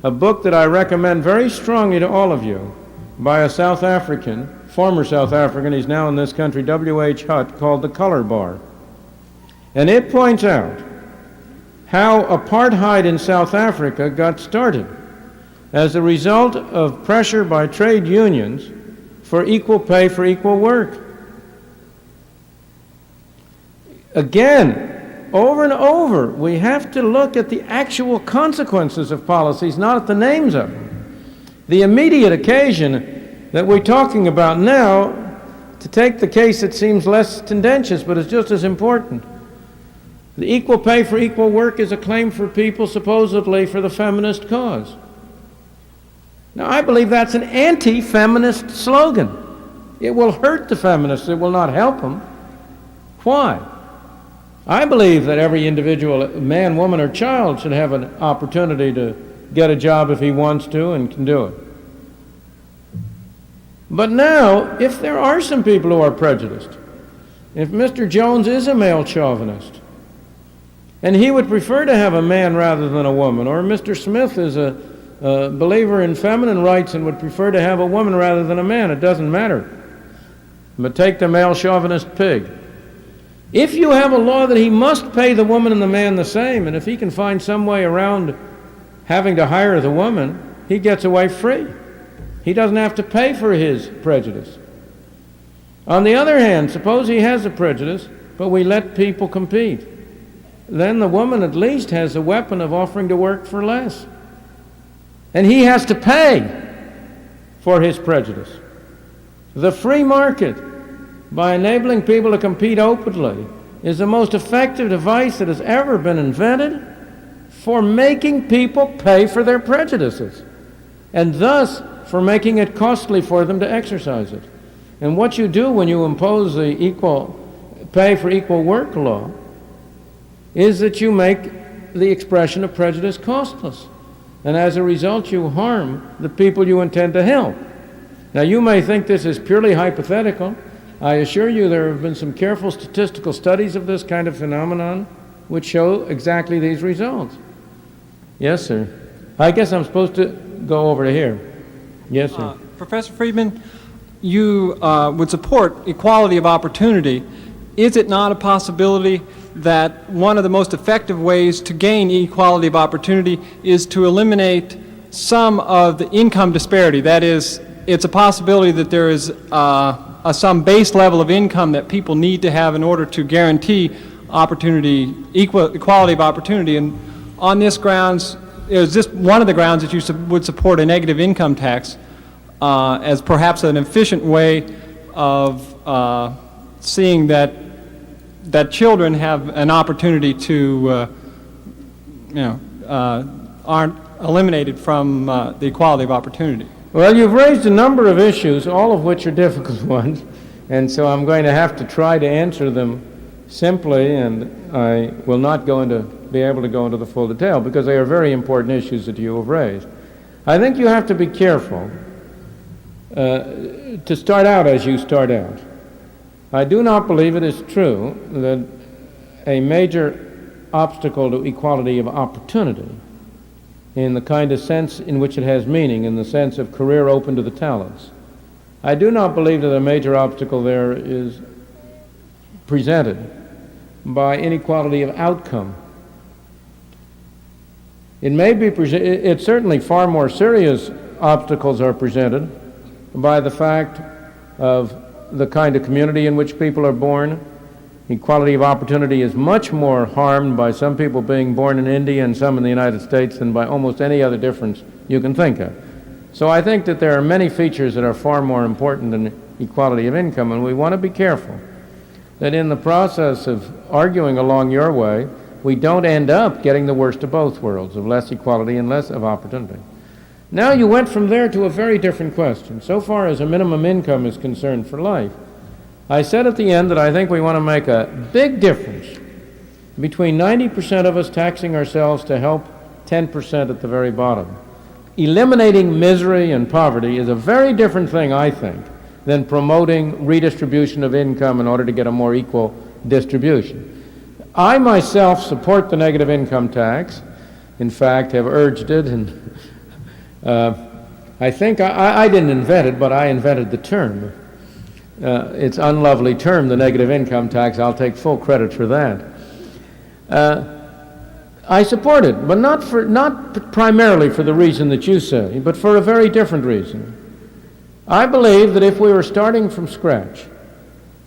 a book that I recommend very strongly to all of you by a South African, former South African, he's now in this country, W.H. Hutt, called The Color Bar. And it points out how apartheid in South Africa got started as a result of pressure by trade unions for equal pay for equal work. Again, over and over, we have to look at the actual consequences of policies, not at the names of them. The immediate occasion that we're talking about now, to take the case that seems less tendentious but is just as important, the equal pay for equal work is a claim for people supposedly for the feminist cause. Now, I believe that's an anti-feminist slogan. It will hurt the feminists. It will not help them. Why? I believe that every individual, man, woman, or child, should have an opportunity to get a job if he wants to and can do it. But now, if there are some people who are prejudiced, if Mr. Jones is a male chauvinist, and he would prefer to have a man rather than a woman, or Mr. Smith is a believer in feminine rights and would prefer to have a woman rather than a man, it doesn't matter. But take the male chauvinist pig. If you have a law that he must pay the woman and the man the same, and if he can find some way around having to hire the woman, he gets away free. He doesn't have to pay for his prejudice. On the other hand, suppose he has a prejudice, but we let people compete. Then the woman at least has a weapon of offering to work for less. And he has to pay for his prejudice. The free market, by enabling people to compete openly, is the most effective device that has ever been invented for making people pay for their prejudices, and thus for making it costly for them to exercise it. And what you do when you impose the equal pay for equal work law is that you make the expression of prejudice costless. And as a result, you harm the people you intend to help. Now, you may think this is purely hypothetical. I assure you there have been some careful statistical studies of this kind of phenomenon which show exactly these results. Yes, sir. I guess I'm supposed to go over to here. Yes, sir. Professor Friedman, you would support equality of opportunity. Is it not a possibility that one of the most effective ways to gain equality of opportunity is to eliminate some of the income disparity? That is, it's a possibility that there is some base level of income that people need to have in order to guarantee equality of opportunity. And on this grounds, is this one of the grounds that you would support a negative income tax as perhaps an efficient way of seeing that children have an opportunity to, aren't eliminated from the equality of opportunity? Well, you've raised a number of issues, all of which are difficult ones, and so I'm going to have to try to answer them simply, and I will not be able to go into the full detail because they are very important issues that you have raised. I think you have to be careful to start out as you start out. I do not believe it is true that a major obstacle to equality of opportunity, in the kind of sense in which it has meaning, in the sense of career open to the talents, I do not believe that a major obstacle there is presented by inequality of outcome. It may be it's certainly far more serious obstacles are presented by the fact of the kind of community in which people are born. Equality of opportunity is much more harmed by some people being born in India and some in the United States than by almost any other difference you can think of. So I think that there are many features that are far more important than equality of income, and we want to be careful that in the process of arguing along your way, we don't end up getting the worst of both worlds, of less equality and less of opportunity. Now you went from there to a very different question. So far as a minimum income is concerned for life, I said at the end that I think we want to make a big difference between 90% of us taxing ourselves to help 10% at the very bottom. Eliminating misery and poverty is a very different thing, I think, than promoting redistribution of income in order to get a more equal distribution. I myself support the negative income tax. In fact, have urged it, and I think I didn't invent it, but I invented the term. It's unlovely term, the negative income tax. I'll take full credit for that. I support it, but not primarily for the reason that you say, but for a very different reason. I believe that if we were starting from scratch,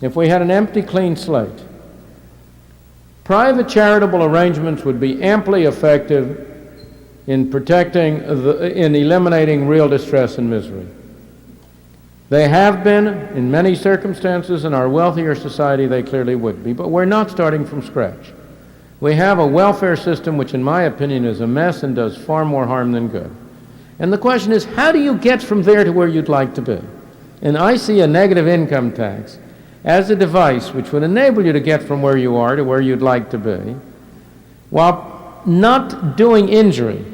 if we had an empty, clean slate, private charitable arrangements would be amply effective in in eliminating real distress and misery. They have been in many circumstances. In our wealthier society, they clearly would be, but we're not starting from scratch. We have a welfare system which, in my opinion, is a mess and does far more harm than good. And the question is, how do you get from there to where you'd like to be? And I see a negative income tax as a device which would enable you to get from where you are to where you'd like to be, while not doing injury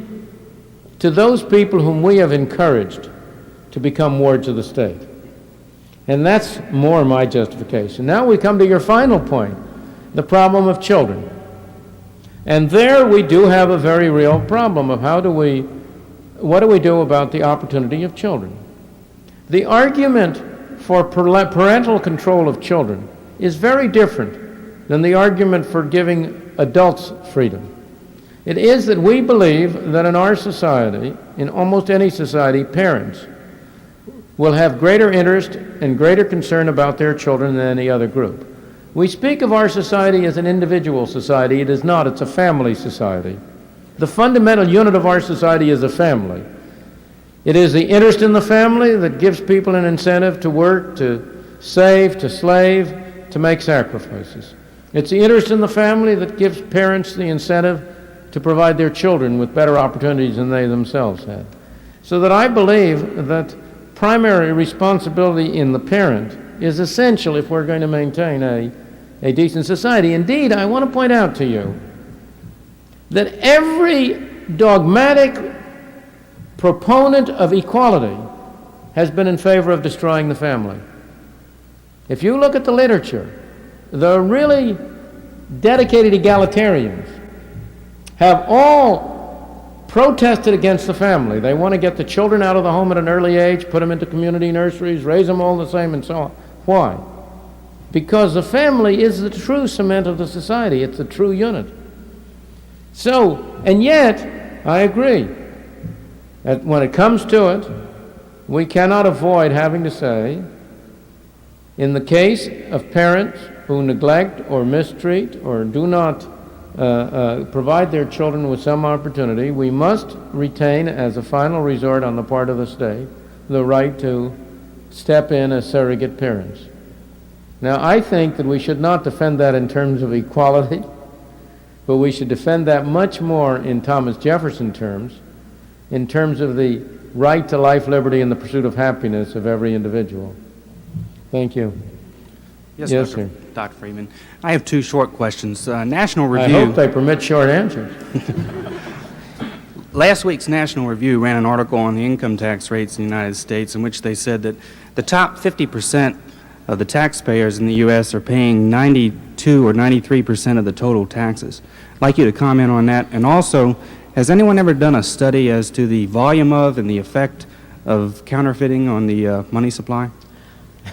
to those people whom we have encouraged to become wards of the state. And that's more my justification. Now we come to your final point, the problem of children. And there we do have a very real problem of what do we do about the opportunity of children? The argument for parental control of children is very different than the argument for giving adults freedom. It is that we believe that in our society, in almost any society, parents will have greater interest and greater concern about their children than any other group. We speak of our society as an individual society. It is not. It's a family society. The fundamental unit of our society is a family. It is the interest in the family that gives people an incentive to work, to save, to slave, to make sacrifices. It's the interest in the family that gives parents the incentive to provide their children with better opportunities than they themselves had. So that I believe that primary responsibility in the parent is essential if we're going to maintain a decent society. Indeed, I want to point out to you that every dogmatic proponent of equality has been in favor of destroying the family. If you look at the literature, the really dedicated egalitarians have all protested against the family. They want to get the children out of the home at an early age, put them into community nurseries, raise them all the same, and so on. Why? Because the family is the true cement of the society. It's the true unit. So, and yet, I agree that when it comes to it, we cannot avoid having to say, in the case of parents who neglect or mistreat or do not provide their children with some opportunity, we must retain as a final resort on the part of the state the right to step in as surrogate parents. Now, I think that we should not defend that in terms of equality, but we should defend that much more in Thomas Jefferson terms, in terms of the right to life, liberty, and the pursuit of happiness of every individual. Thank you. Yes, Sir. Dr. Friedman. I have two short questions. National I Review. hope they permit short answers. Last week's National Review ran an article on the income tax rates in the United States in which they said that the top 50% of the taxpayers in the U.S. are paying 92 or 93% of the total taxes. I'd like you to comment on that. And also, has anyone ever done a study as to the volume of and the effect of counterfeiting on the money supply?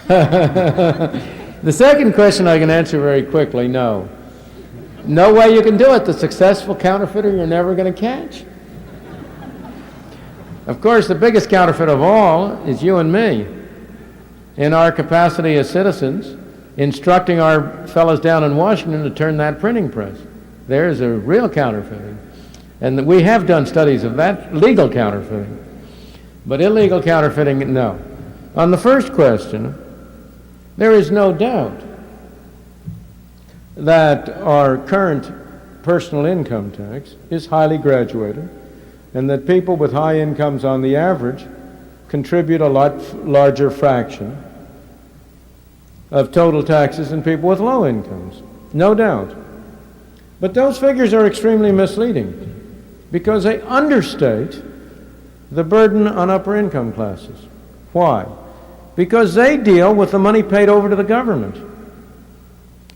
The second question I can answer very quickly, no. No way you can do it. The successful counterfeiter you're never going to catch. Of course, the biggest counterfeit of all is you and me, in our capacity as citizens, instructing our fellows down in Washington to turn that printing press. There's a real counterfeiting. And we have done studies of that, legal counterfeiting. But illegal counterfeiting, no. On the first question, there is no doubt that our current personal income tax is highly graduated, and that people with high incomes on the average contribute a lot larger fraction of total taxes than people with low incomes. No doubt. But those figures are extremely misleading because they understate the burden on upper income classes. Why? Because they deal with the money paid over to the government.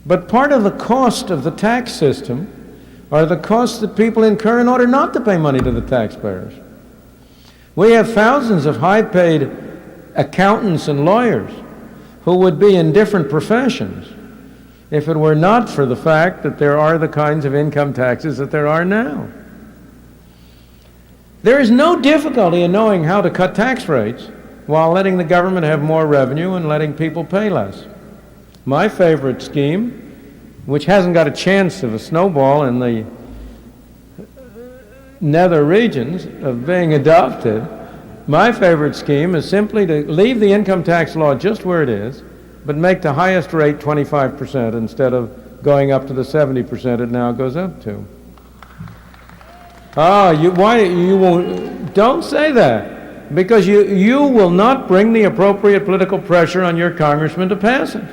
But part of the cost of the tax system are the costs that people incur in order not to pay money to the taxpayers. We have thousands of high-paid accountants and lawyers who would be in different professions if it were not for the fact that there are the kinds of income taxes that there are now. There is no difficulty in knowing how to cut tax rates while letting the government have more revenue and letting people pay less. My favorite scheme, which hasn't got a chance of a snowball in the nether regions of being adopted, my favorite scheme is simply to leave the income tax law just where it is, but make the highest rate 25% instead of going up to the 70% it now goes up to. Don't say that. Because you will not bring the appropriate political pressure on your congressman to pass it.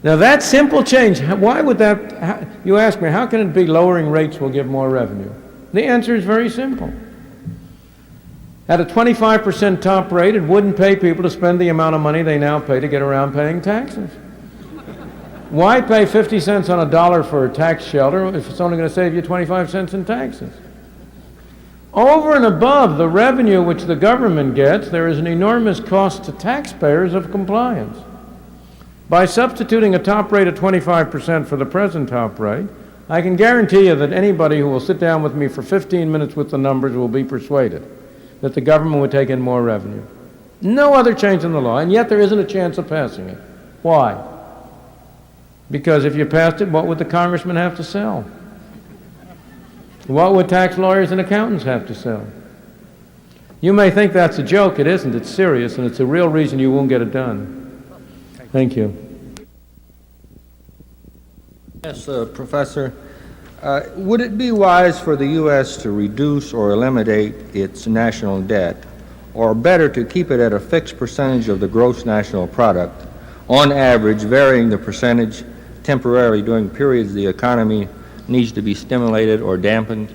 Now that simple change, why would that, you ask me, how can it be lowering rates will give more revenue? The answer is very simple. At a 25% top rate, it wouldn't pay people to spend the amount of money they now pay to get around paying taxes. Why pay 50 cents on a dollar for a tax shelter if it's only going to save you 25 cents in taxes? Over and above the revenue which the government gets, there is an enormous cost to taxpayers of compliance. By substituting a top rate of 25% for the present top rate, I can guarantee you that anybody who will sit down with me for 15 minutes with the numbers will be persuaded that the government would take in more revenue. No other change in the law, and yet there isn't a chance of passing it. Why? Because if you passed it, what would the congressman have to sell? What would tax lawyers and accountants have to sell? You may think that's a joke. It isn't. It's serious, and it's a real reason you won't get it done. Thank you. Yes, Professor. Would it be wise for the U.S. to reduce or eliminate its national debt, or better to keep it at a fixed percentage of the gross national product, on average varying the percentage temporarily during periods the economy needs to be stimulated or dampened?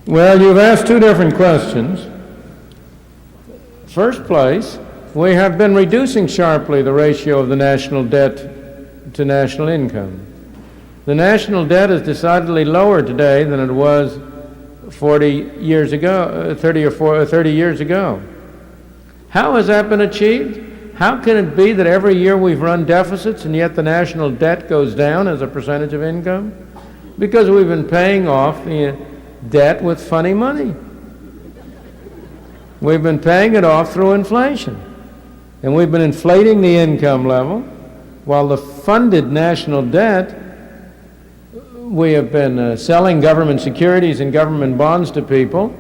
Well, you've asked two different questions. First place, we have been reducing sharply the ratio of the national debt to national income. The national debt is decidedly lower today than it was 40 years ago, 30 years ago. How has that been achieved? How can it be that every year we've run deficits and yet the national debt goes down as a percentage of income? Because we've been paying off the debt with funny money. We've been paying it off through inflation. And we've been inflating the income level while the funded national debt, we have been selling government securities and government bonds to people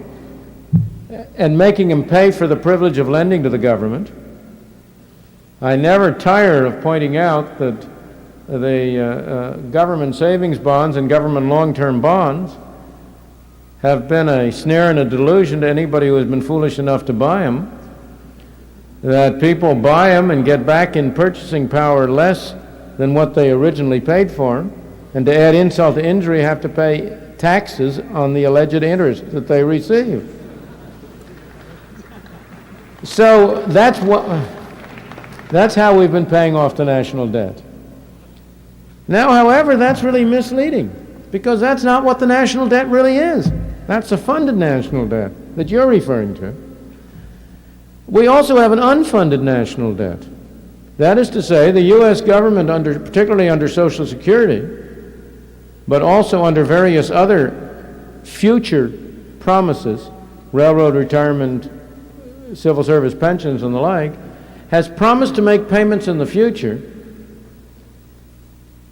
and making them pay for the privilege of lending to the government. I never tire of pointing out that the government savings bonds and government long-term bonds have been a snare and a delusion to anybody who has been foolish enough to buy them, that people buy them and get back in purchasing power less than what they originally paid for them, and to add insult to injury, have to pay taxes on the alleged interest that they receive. So that's how we've been paying off the national debt. Now, however, that's really misleading, because that's not what the national debt really is. That's the funded national debt that you're referring to. We also have an unfunded national debt. That is to say, the U.S. government, particularly under Social Security, but also under various other future promises, railroad retirement, civil service pensions and the like, has promised to make payments in the future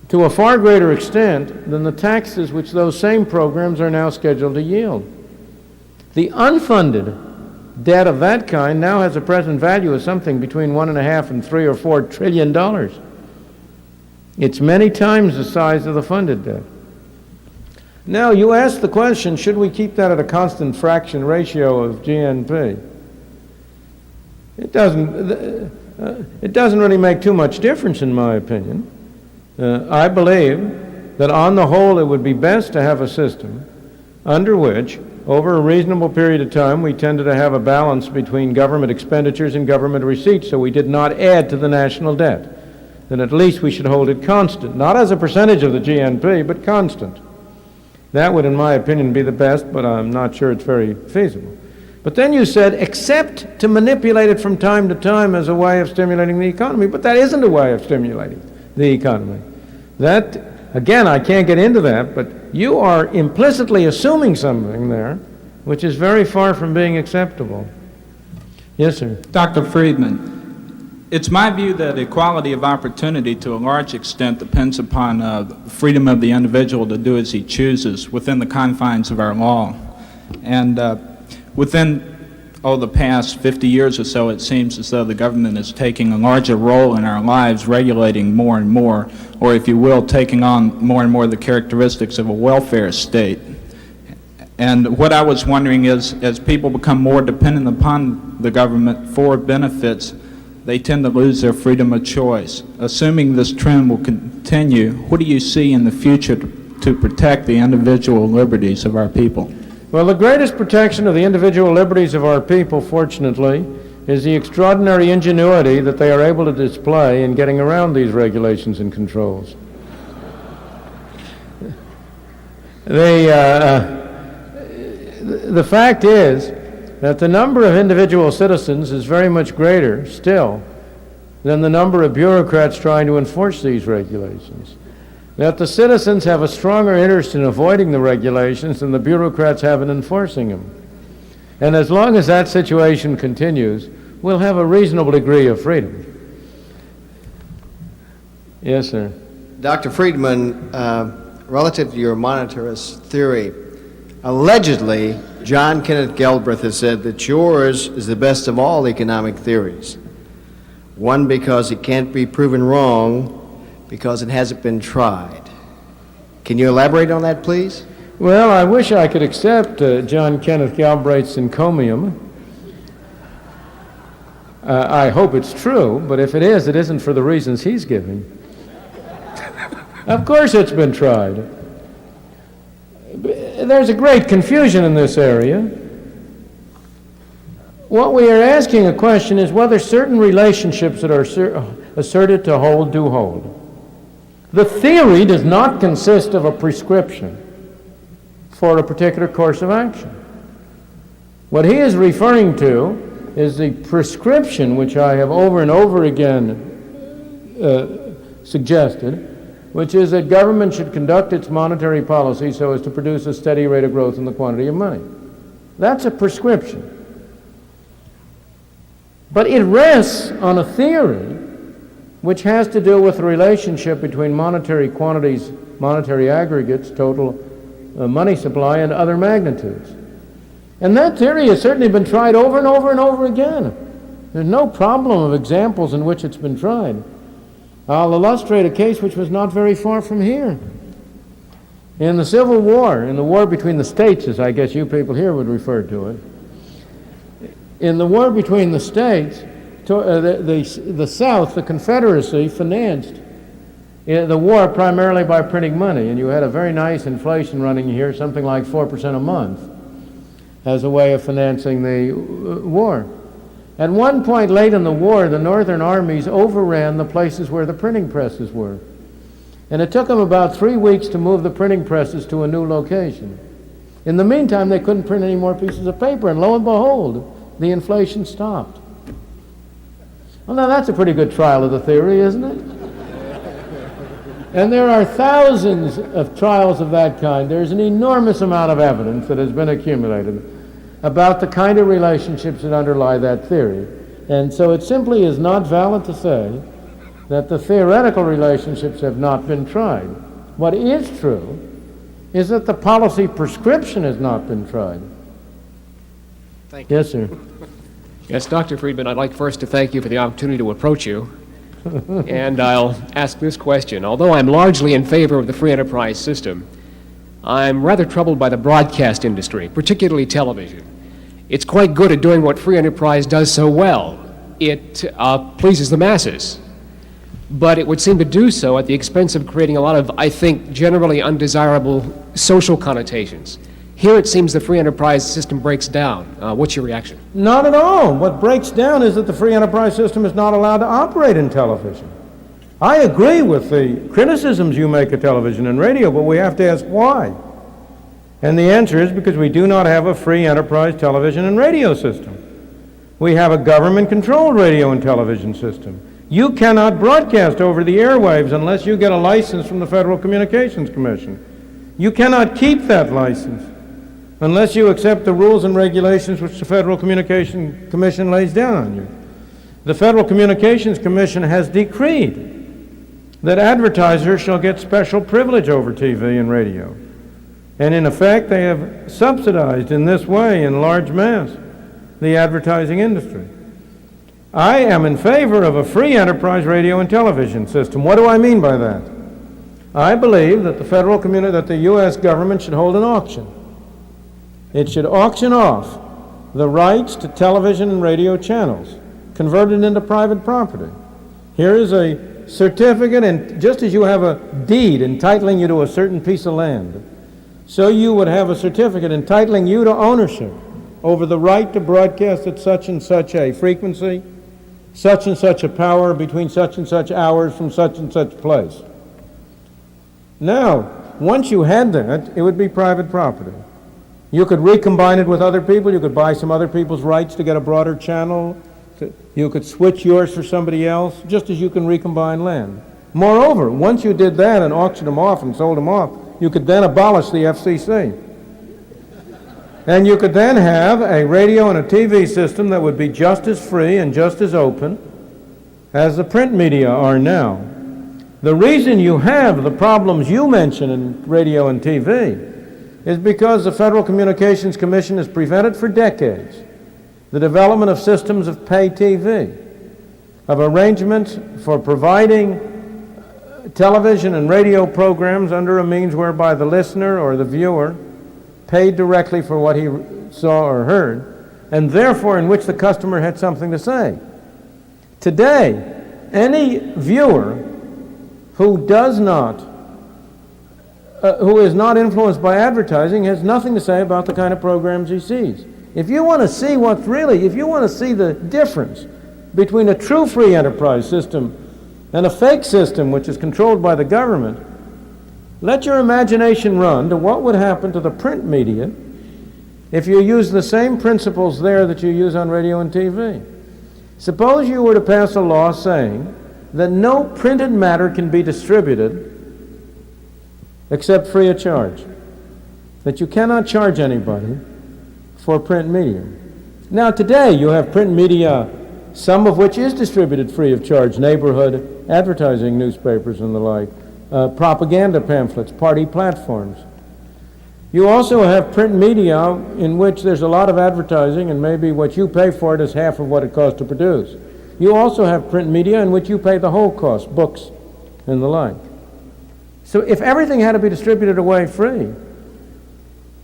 to a far greater extent than the taxes which those same programs are now scheduled to yield. The unfunded debt of that kind now has a present value of something between $1.5 and $3 or $4 trillion. It's many times the size of the funded debt. Now, you ask the question, should we keep that at a constant fraction ratio of GNP? It doesn't really make too much difference, in my opinion. I believe that on the whole it would be best to have a system under which, over a reasonable period of time, we tended to have a balance between government expenditures and government receipts, so we did not add to the national debt. Then at least we should hold it constant, not as a percentage of the GNP, but constant. That would, in my opinion, be the best, but I'm not sure it's very feasible. But then you said, except to manipulate it from time to time as a way of stimulating the economy. But that isn't a way of stimulating the economy. That, again, I can't get into that, but you are implicitly assuming something there which is very far from being acceptable. Yes, sir. Dr. Friedman, it's my view that equality of opportunity to a large extent depends upon the freedom of the individual to do as he chooses within the confines of our law. And within the past 50 years or so, it seems as though the government is taking a larger role in our lives, regulating more and more, or if you will, taking on more and more the characteristics of a welfare state. And what I was wondering is, as people become more dependent upon the government for benefits, they tend to lose their freedom of choice. Assuming this trend will continue, what do you see in the future to protect the individual liberties of our people? Well, the greatest protection of the individual liberties of our people, fortunately, is the extraordinary ingenuity that they are able to display in getting around these regulations and controls. The fact is that the number of individual citizens is very much greater still than the number of bureaucrats trying to enforce these regulations. That the citizens have a stronger interest in avoiding the regulations than the bureaucrats have in enforcing them. And as long as that situation continues, we'll have a reasonable degree of freedom. Yes, sir. Dr. Friedman, relative to your monetarist theory, allegedly, John Kenneth Galbraith has said that yours is the best of all economic theories. One, because it can't be proven wrong, because it hasn't been tried. Can you elaborate on that, please? Well, I wish I could accept John Kenneth Galbraith's encomium. I hope it's true, but if it is, it isn't for the reasons he's giving. Of course it's been tried. There's a great confusion in this area. What we are asking a question is whether certain relationships that are asserted to hold do hold. The theory does not consist of a prescription for a particular course of action. What he is referring to is the prescription, which I have over and over again suggested, which is that government should conduct its monetary policy so as to produce a steady rate of growth in the quantity of money. That's a prescription. But it rests on a theory which has to do with the relationship between monetary quantities, monetary aggregates, total money supply, and other magnitudes. And that theory has certainly been tried over and over and over again. There's no problem of examples in which it's been tried. I'll illustrate a case which was not very far from here. In the Civil War, in the war between the states, as I guess you people here would refer to it, in the war between the states, the South, the Confederacy, financed the war primarily by printing money, and you had a very nice inflation running here, something like 4% a month, as a way of financing the war. At one point late in the war, the northern armies overran the places where the printing presses were. And it took them about 3 weeks to move the printing presses to a new location. In the meantime, they couldn't print any more pieces of paper, and lo and behold, the inflation stopped. Well, now that's a pretty good trial of the theory, isn't it? And there are thousands of trials of that kind. There's an enormous amount of evidence that has been accumulated about the kind of relationships that underlie that theory. And so it simply is not valid to say that the theoretical relationships have not been tried. What is true is that the policy prescription has not been tried. Thank you. Yes, sir. Yes, Dr. Friedman, I'd like first to thank you for the opportunity to approach you. And I'll ask this question. Although I'm largely in favor of the free enterprise system, I'm rather troubled by the broadcast industry, particularly television. It's quite good at doing what free enterprise does so well. It pleases the masses. But it would seem to do so at the expense of creating a lot of, I think, generally undesirable social connotations. Here it seems the free enterprise system breaks down. What's your reaction? Not at all. What breaks down is that the free enterprise system is not allowed to operate in television. I agree with the criticisms you make of television and radio, but we have to ask why. And the answer is because we do not have a free enterprise television and radio system. We have a government-controlled radio and television system. You cannot broadcast over the airwaves unless you get a license from the Federal Communications Commission. You cannot keep that license unless you accept the rules and regulations which the Federal Communications Commission lays down on you. The Federal Communications Commission has decreed that advertisers shall get special privilege over TV and radio. And in effect, they have subsidized in this way, in large mass, the advertising industry. I am in favor of a free enterprise radio and television system. What do I mean by that? I believe that the U.S. government should hold an auction. It should auction off the rights to television and radio channels, converted into private property. Here is a certificate, and just as you have a deed entitling you to a certain piece of land, so you would have a certificate entitling you to ownership over the right to broadcast at such and such a frequency, such and such a power, between such and such hours, from such and such place. Now, once you had that, it would be private property. You could recombine it with other people. You could buy some other people's rights to get a broader channel. You could switch yours for somebody else, just as you can recombine land. Moreover, once you did that and auctioned them off and sold them off, you could then abolish the FCC. And you could then have a radio and a TV system that would be just as free and just as open as the print media are now. The reason you have the problems you mention in radio and TV is because the Federal Communications Commission has prevented for decades the development of systems of pay TV, of arrangements for providing television and radio programs under a means whereby the listener or the viewer paid directly for what he saw or heard, and therefore in which the customer had something to say. Today, any viewer who does not who is not influenced by advertising has nothing to say about the kind of programs he sees. If you want to see if you want to see the difference between a true free enterprise system and a fake system which is controlled by the government, let your imagination run to what would happen to the print media if you use the same principles there that you use on radio and TV. Suppose you were to pass a law saying that no printed matter can be distributed except free of charge, that you cannot charge anybody for print media. Now today you have print media, some of which is distributed free of charge, neighborhood advertising newspapers and the like, propaganda pamphlets, party platforms. You also have print media in which there's a lot of advertising and maybe what you pay for it is half of what it costs to produce. You also have print media in which you pay the whole cost, books and the like. So if everything had to be distributed away free,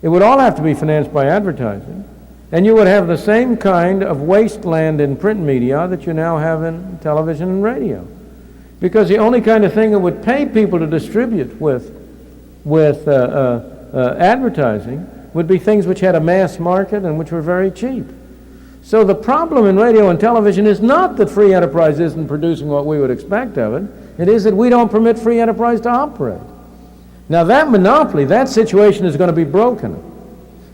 it would all have to be financed by advertising, and you would have the same kind of wasteland in print media that you now have in television and radio. Because the only kind of thing that would pay people to distribute with advertising would be things which had a mass market and which were very cheap. So the problem in radio and television is not that free enterprise isn't producing what we would expect of it. It is that we don't permit free enterprise to operate. Now that monopoly, that situation is going to be broken.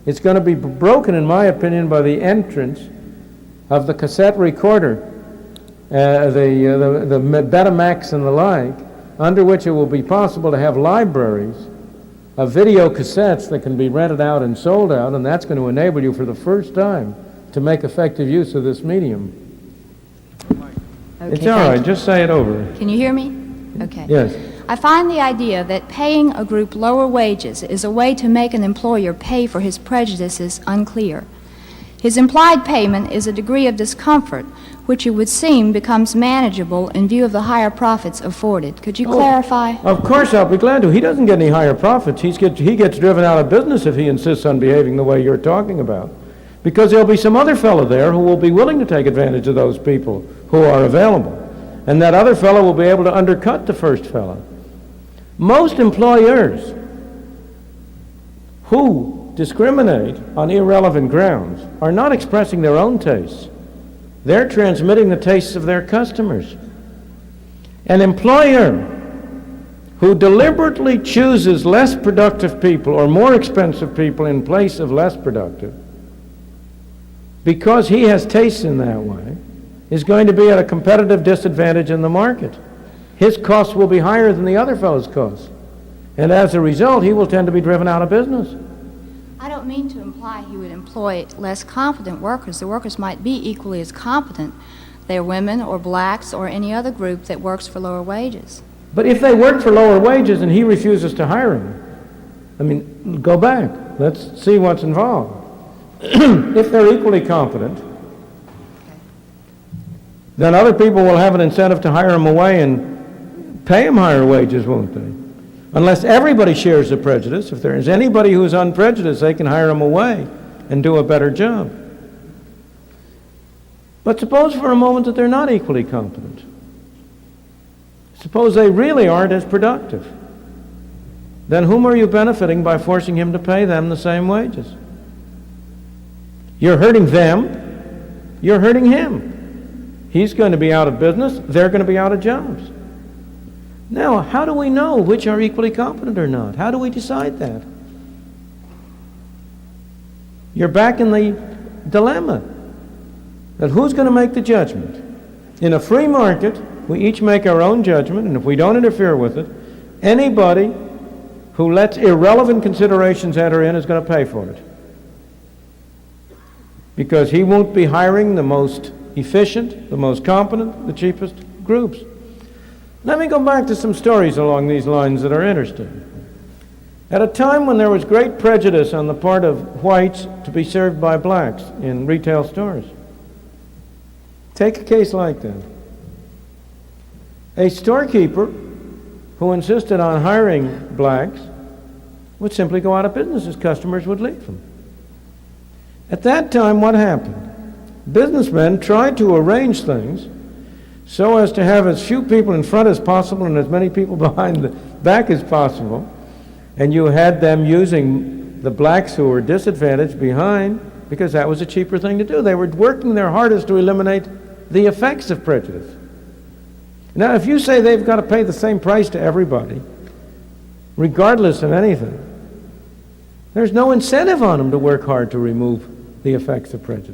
It's going to be broken, in my opinion, by the entrance of the cassette recorder, the Betamax and the like, under which it will be possible to have libraries of video cassettes that can be rented out and sold out, and that's going to enable you for the first time to make effective use of this medium. Okay, it's all right, just say it over. Can you hear me? Okay. Yes. I find the idea that paying a group lower wages is a way to make an employer pay for his prejudices unclear. His implied payment is a degree of discomfort, which it would seem becomes manageable in view of the higher profits afforded. Could you clarify? Of course, I'll be glad to. He doesn't get any higher profits. He gets driven out of business if he insists on behaving the way you're talking about. Because there'll be some other fellow there who will be willing to take advantage of those people who are available. And that other fellow will be able to undercut the first fellow. Most employers who discriminate on irrelevant grounds are not expressing their own tastes. They're transmitting the tastes of their customers. An employer who deliberately chooses less productive people or more expensive people in place of less productive because he has tastes in that way is going to be at a competitive disadvantage in the market. His costs will be higher than the other fellow's costs. And as a result, he will tend to be driven out of business. I don't mean to imply he would employ less competent workers. The workers might be equally as competent. They're women or blacks or any other group that works for lower wages. But if they work for lower wages and he refuses to hire them, I mean, go back. Let's see what's involved. If they're equally competent, then other people will have an incentive to hire them away and pay them higher wages, won't they? Unless everybody shares the prejudice. If there is anybody who is unprejudiced, they can hire them away and do a better job. But suppose for a moment that they're not equally competent. Suppose they really aren't as productive. Then whom are you benefiting by forcing him to pay them the same wages? You're hurting them, you're hurting him. He's going to be out of business, they're going to be out of jobs. Now, how do we know which are equally competent or not? How do we decide that? You're back in the dilemma that who's going to make the judgment? In a free market, we each make our own judgment, and if we don't interfere with it, anybody who lets irrelevant considerations enter in is going to pay for it. Because he won't be hiring the most efficient, the most competent, the cheapest groups. Let me go back to some stories along these lines that are interesting. At a time when there was great prejudice on the part of whites to be served by blacks in retail stores. Take a case like that. A storekeeper who insisted on hiring blacks would simply go out of business. His customers would leave him. At that time, what happened? Businessmen tried to arrange things so as to have as few people in front as possible and as many people behind the back as possible, And you had them using the blacks who were disadvantaged behind because that was a cheaper thing to do. They were working their hardest to eliminate the effects of prejudice. Now, if you say they've got to pay the same price to everybody, regardless of anything, there's no incentive on them to work hard to remove the effects of prejudice.